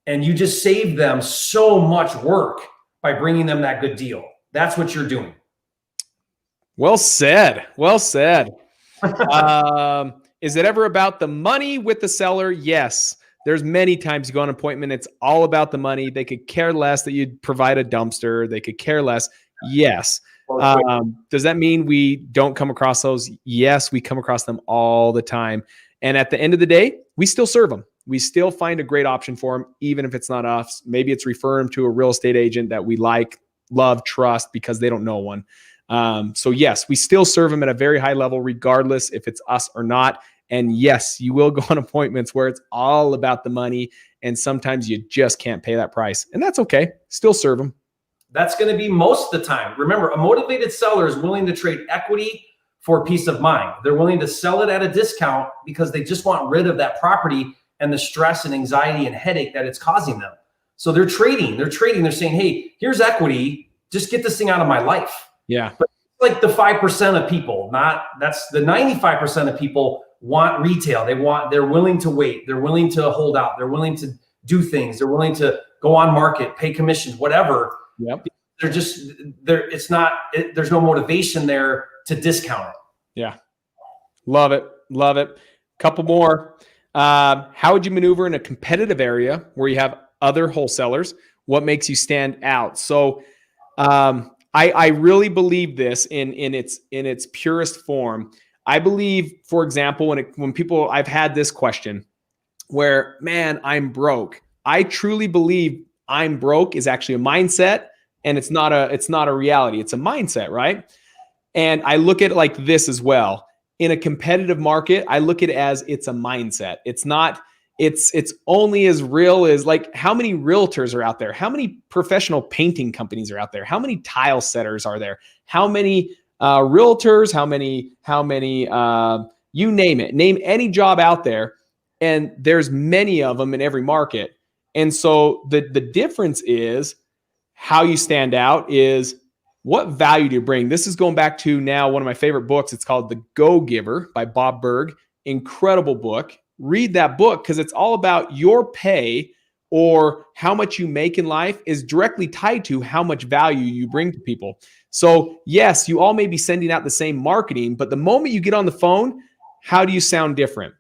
And you just save them so much work by bringing them that good deal. That's what you're doing.
Well said. Well said. Is it ever about the money with the seller? Yes. There's many times you go on an appointment, it's all about the money. They could care less that you'd provide a dumpster. They could care less. Yes. Does that mean we don't come across those? Yes, we come across them all the time. And at the end of the day, we still serve them. We still find a great option for them, even if it's not us. Maybe it's refer them to a real estate agent that we like, love, trust, because they don't know one. So yes, we still serve them at a very high level, regardless if it's us or not. And yes, you will go on appointments where it's all about the money, and sometimes you just can't pay that price, and that's okay. Still serve them.
That's going to be most of the time. Remember, a motivated seller is willing to trade equity for peace of mind. They're willing to sell it at a discount because they just want rid of that property and the stress and anxiety and headache that it's causing them. So they're trading. They're saying, hey, here's equity. Just get this thing out of my life.
Yeah.
But like the 5% of people, that's the 95% of people want retail. They're willing to wait. They're willing to hold out. They're willing to do things. They're willing to go on market, pay commissions, whatever.
Yep.
There's no motivation there to discount it.
Yeah. Love it. Love it. Couple more. How would you maneuver in a competitive area where you have other wholesalers? What makes you stand out? So, I really believe this in its purest form. I believe, for example, when people, I've had this question where, man, I'm broke. I truly believe I'm broke is actually a mindset, and it's not a reality. It's a mindset, right? And I look at it like this as well. In a competitive market, I look at it as it's a mindset. It's only as real as, like, how many realtors are out there? How many professional painting companies are out there? How many tile setters are there? How many realtors? How many you name it. Name any job out there, and there's many of them in every market. And so the difference is how you stand out is what value do you bring? This is going back to now one of my favorite books. It's called The Go-Giver by Bob Burg. Incredible book. Read that book because it's all about your pay, or how much you make in life is directly tied to how much value you bring to people. So yes, you all may be sending out the same marketing, but the moment you get on the phone, how do you sound different?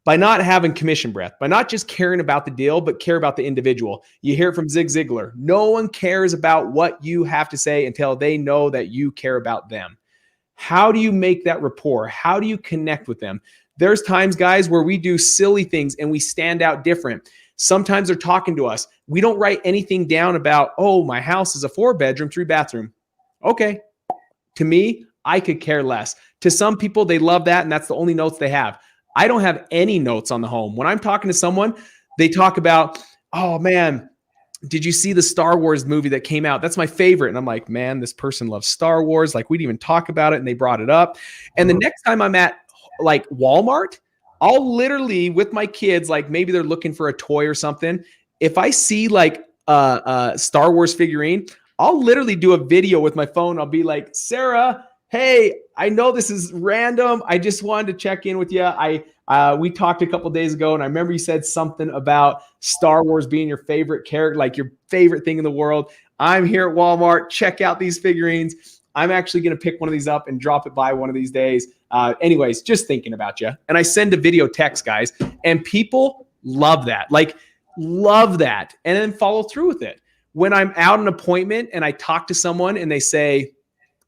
By not having commission breath, by not just caring about the deal, but care about the individual. You hear it from Zig Ziglar. No one cares about what you have to say until they know that you care about them. How do you make that rapport? How do you connect with them? There's times, guys, where we do silly things and we stand out different. Sometimes they're talking to us. We don't write anything down about, oh, my house is a 4-bedroom, 3-bathroom. Okay. To me, I could care less. To some people, they love that, and that's the only notes they have. I don't have any notes on the home. When I'm talking to someone, they talk about, oh man, did you see the Star Wars movie that came out? That's my favorite. And I'm like, man, this person loves Star Wars. Like, we didn't even talk about it, and they brought it up. And the next time I'm at like Walmart, I'll literally, with my kids, like maybe they're looking for a toy or something. If I see like a Star Wars figurine, I'll literally do a video with my phone. I'll be like, Sarah, hey, I know this is random. I just wanted to check in with you. We talked a couple days ago, and I remember you said something about Star Wars being your favorite character, like your favorite thing in the world. I'm here at Walmart. Check out these figurines. I'm actually going to pick one of these up and drop it by one of these days. Anyways, just thinking about you. And I send a video text, guys, and people love that. Like, love that. And then follow through with it. When I'm out on an appointment and I talk to someone and they say,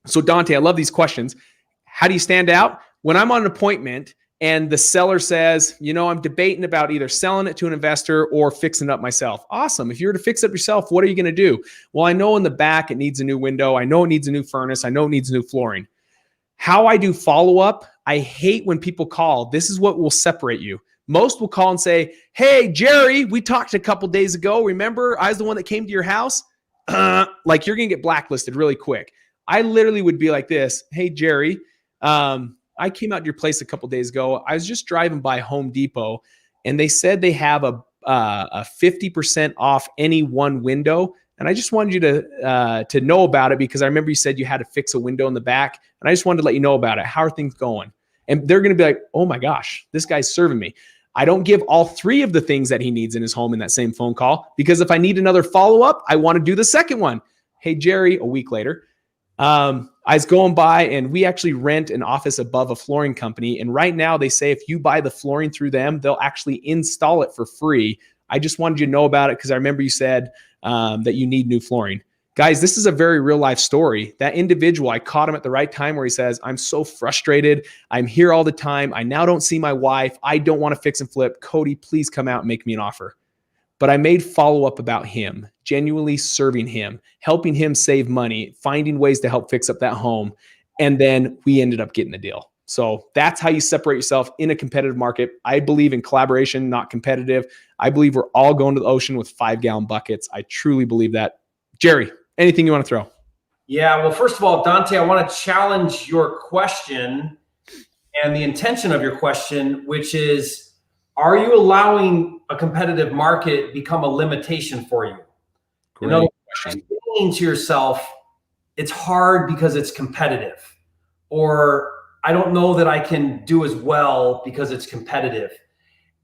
so Dante, I love these questions. How do you stand out? When I'm on an appointment and the seller says, you know, I'm debating about either selling it to an investor or fixing it up myself. Awesome. If you were to fix it up yourself, what are you going to do? Well, I know in the back it needs a new window. I know it needs a new furnace. I know it needs new flooring. How I do follow-up, I hate when people call. This is what will separate you. Most will call and say, hey, Jerry, we talked a couple days ago. Remember, I was the one that came to your house? Like, you're going to get blacklisted really quick. I literally would be like this. Hey, Jerry, I came out to your place a couple days ago. I was just driving by Home Depot, and they said they have a 50% off any one window. And I just wanted you to know about it because I remember you said you had to fix a window in the back. And I just wanted to let you know about it. How are things going? And they're going to be like, oh my gosh, this guy's serving me. I don't give all 3 of the things that he needs in his home in that same phone call, because if I need another follow-up, I want to do the second one. Hey, Jerry, a week later, I was going by, and we actually rent an office above a flooring company. And right now they say if you buy the flooring through them, they'll actually install it for free. I just wanted you to know about it because I remember you said that you need new flooring. Guys, this is a very real life story. That individual, I caught him at the right time where he says, I'm so frustrated. I'm here all the time. I now don't see my wife. I don't want to fix and flip. Cody, please come out and make me an offer. But I made follow-up about him, genuinely serving him, helping him save money, finding ways to help fix up that home. And then we ended up getting the deal. So that's how you separate yourself in a competitive market. I believe in collaboration, not competitive. I believe we're all going to the ocean with 5-gallon buckets. I truly believe that. Jerry, anything you want to throw?
Yeah, well, first of all, Dante, I want to challenge your question and the intention of your question, which is, are you allowing a competitive market become a limitation for you?
Great
In other
question.
words, saying to yourself, it's hard because it's competitive, or I don't know that I can do as well because it's competitive.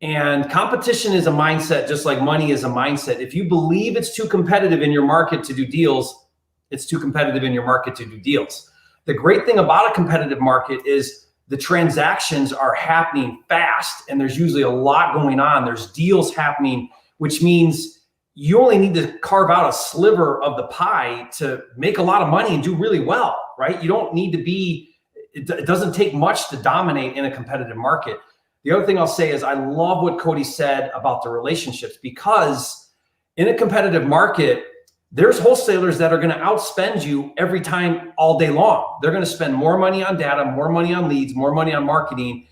And competition is a mindset, just like money is a mindset. If you believe it's too competitive in your market to do deals, it's too competitive in your market to do deals. The great thing about a competitive market is the transactions are happening fast, and there's usually a lot going on. There's deals happening, which means you only need to carve out a sliver of the pie to make a lot of money and do really well, right? You don't need to be, it doesn't take much to dominate in a competitive market. The other thing I'll say is I love what Cody said about the relationships, because in a competitive market, there's wholesalers that are going to outspend you every time all day long. They're going to spend more money on data, more money on leads, more money on marketing,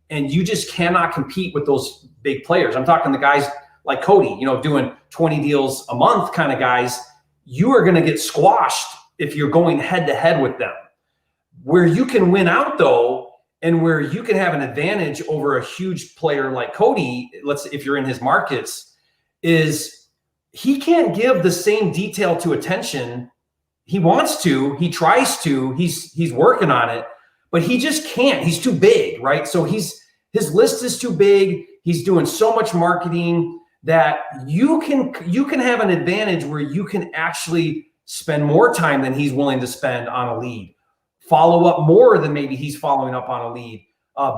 and you just cannot compete with those big players. I'm talking the guys like Cody, doing 20 deals a month kind of guys. You are going to get squashed if you're going head to head with them. Where you can win out though, and where you can have an advantage over a huge player like Cody, if you're in his markets, is he can't give the same detail to attention. He wants to, he tries to, he's working on it, but he just can't. He's too big, right? So his list is too big. He's doing so much marketing that you can have an advantage where you can actually spend more time than he's willing to spend on a lead, follow up more than maybe he's following up on a lead,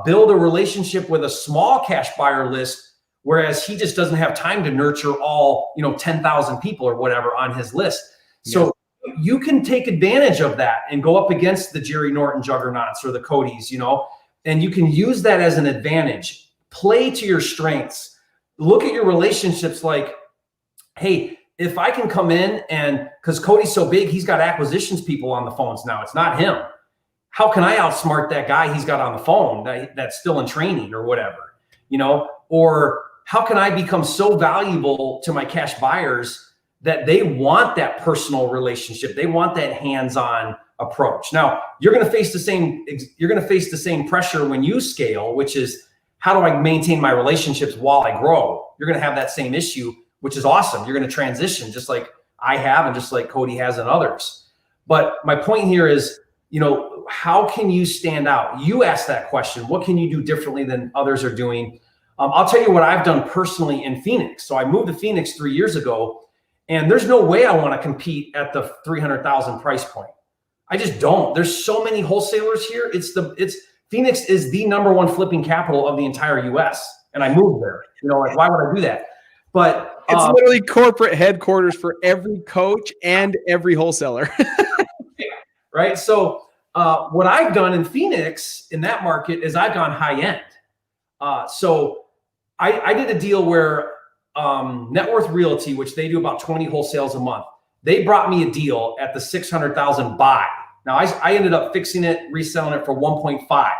build a relationship with a small cash buyer list, whereas he just doesn't have time to nurture all 10,000 people or whatever on his list. So you can take advantage of that and go up against the Jerry Norton juggernauts or the Codys, and you can use that as an advantage. Play to your strengths. Look at your relationships like, hey, if I can come in and, because Cody's so big, he's got acquisitions people on the phones now. It's not him. How can I outsmart that guy he's got on the phone that's still in training or whatever, or how can I become so valuable to my cash buyers that they want that personal relationship? They want that hands-on approach. Now, you're going to face the same pressure when you scale, which is, how do I maintain my relationships while I grow? You're going to have that same issue, which is awesome. You're going to transition just like I have and just like Cody has and others. But my point here is, how can you stand out? You asked that question. What can you do differently than others are doing? I'll tell you what I've done personally in Phoenix. So I moved to Phoenix 3 years ago, and there's no way I want to compete at the 300,000 price point. I just don't. There's so many wholesalers here. Phoenix is the #1 flipping capital of the entire US. And I moved there, why would I do that? But
it's literally corporate headquarters for every coach and every wholesaler.
Right. So what I've done in Phoenix in that market is I've gone high end. So I did a deal where Net Worth Realty, which they do about 20 wholesales a month, they brought me a deal at the 600,000 buy. Now I ended up fixing it, reselling it for 1.5.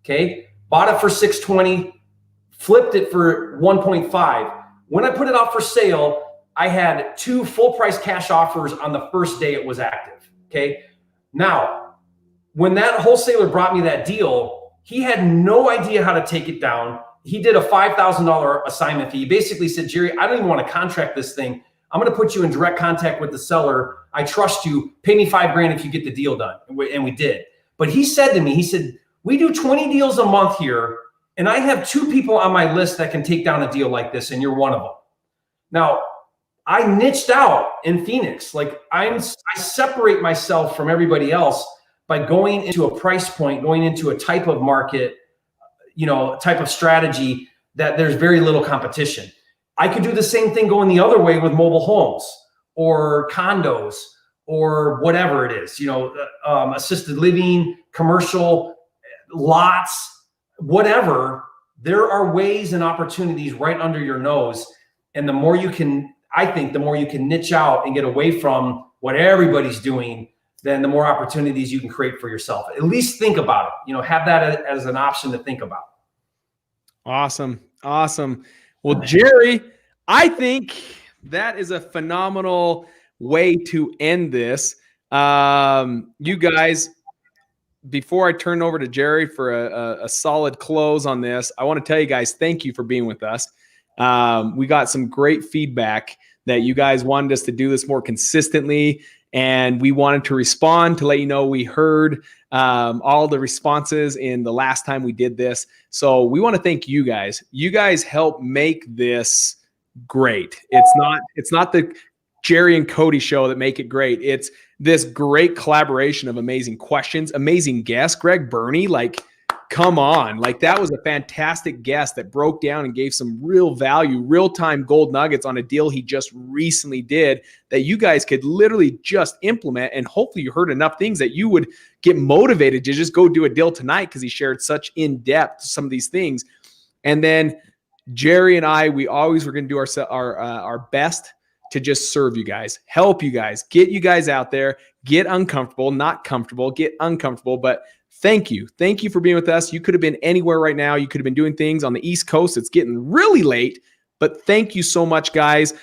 Okay. Bought it for 620, flipped it for 1.5. When I put it out for sale, I had 2 full price cash offers on the first day it was active. Okay. Now, when that wholesaler brought me that deal, he had no idea how to take it down. He did a $5,000 assignment fee. He basically said, Jerry, I don't even want to contract this thing. I'm going to put you in direct contact with the seller. I trust you. Pay me $5,000 if you get the deal done. And we did. But he said to me, we do 20 deals a month here, and I have 2 people on my list that can take down a deal like this, and you're one of them. Now, I niched out in Phoenix. Like I separate myself from everybody else by going into a price point, going into a type of market, type of strategy that there's very little competition. I could do the same thing going the other way with mobile homes or condos or whatever it is, assisted living, commercial, lots, whatever. There are ways and opportunities right under your nose. And the more you can niche out and get away from what everybody's doing, then the more opportunities you can create for yourself. At least think about it. Have that as an option to think about.
Awesome. Well, Jerry, I think that is a phenomenal way to end this. You guys, before I turn over to Jerry for a solid close on this, I want to tell you guys, thank you for being with us. We got some great feedback that you guys wanted us to do this more consistently, and we wanted to respond to let you know we heard all the responses in the last time we did this. So we want to thank you guys. You guys help make this great. It's not the Jerry and Cody show that make it great. It's this great collaboration of amazing questions, amazing guests. Greg Burney, like, come on. Like, that was a fantastic guest that broke down and gave some real value, real-time gold nuggets on a deal he just recently did that you guys could literally just implement. And hopefully you heard enough things that you would get motivated to just go do a deal tonight, because he shared such in-depth some of these things. And then Jerry and I, we always were going to do our best to just serve you guys, help you guys, get you guys out there, get uncomfortable, not comfortable, get uncomfortable. But thank you. Thank you for being with us. You could have been anywhere right now. You could have been doing things on the East Coast. It's getting really late, but thank you so much, guys.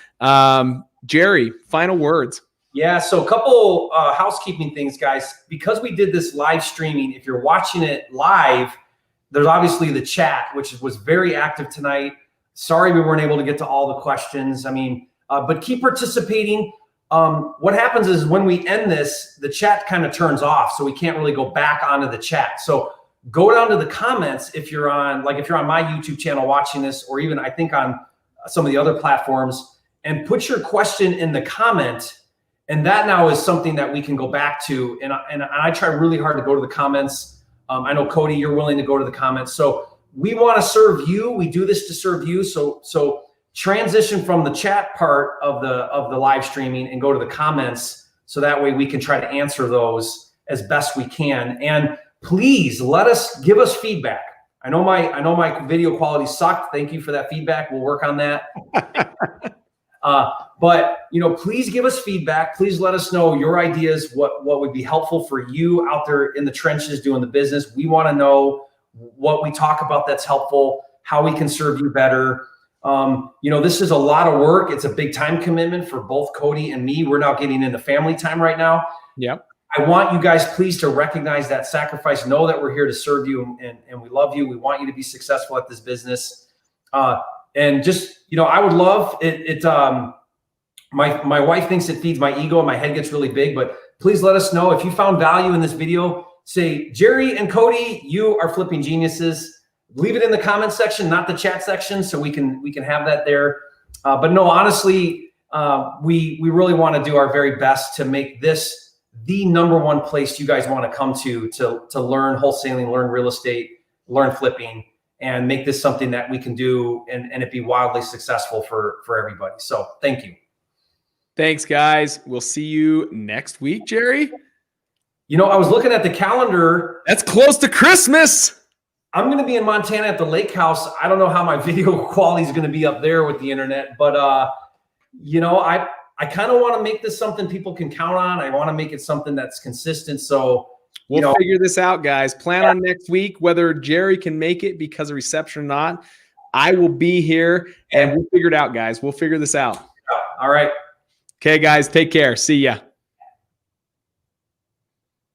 Jerry, final words.
Yeah, so a couple housekeeping things, guys. Because we did this live streaming, if you're watching it live, there's obviously the chat, which was very active tonight. Sorry we weren't able to get to all the questions. I mean, but keep participating. What happens is when we end this, the chat kind of turns off, so we can't really go back onto the chat. So go down to the comments if you're on my YouTube channel watching this, or even I think on some of the other platforms, and put your question in the comment. And that now is something that we can go back to. And I try really hard to go to the comments. I know, Cody, you're willing to go to the comments. So we want to serve you. We do this to serve you. So transition from the chat part of the live streaming and go to the comments, so that way we can try to answer those as best we can. And please give us feedback. I know my video quality sucked. Thank you for that feedback. We'll work on that. But please give us feedback. Please let us know your ideas, what would be helpful for you out there in the trenches doing the business. We want to know what we talk about that's helpful, how we can serve you better. This is a lot of work. It's a big time commitment for both Cody and me. We're now getting into family time right now.
Yep. I
want you guys, please, to recognize that sacrifice. Know that we're here to serve you, and we love you. We want you to be successful at this business. And just, I would love it. My wife thinks it feeds my ego and my head gets really big, but please let us know if you found value in this video. Say, Jerry and Cody, you are flipping geniuses. Leave it in the comment section, not the chat section, so we can have that there. But no, honestly, we really want to do our very best to make this the #1 place you guys want to come to learn wholesaling, learn real estate, learn flipping, and make this something that we can do and it be wildly successful for everybody. So thank you.
Thanks, guys. We'll see you next week, Jerry.
I was looking at the calendar.
That's close to Christmas.
I'm going to be in Montana at the lake house. I don't know how my video quality is going to be up there with the internet, but I kind of want to make this something people can count on. I want to make it something that's consistent. So
we'll figure this out, guys. Plan on next week, whether Jerry can make it because of reception or not. I will be here, and we'll figure it out, guys. We'll figure this out.
All right.
Okay, guys, take care. See ya.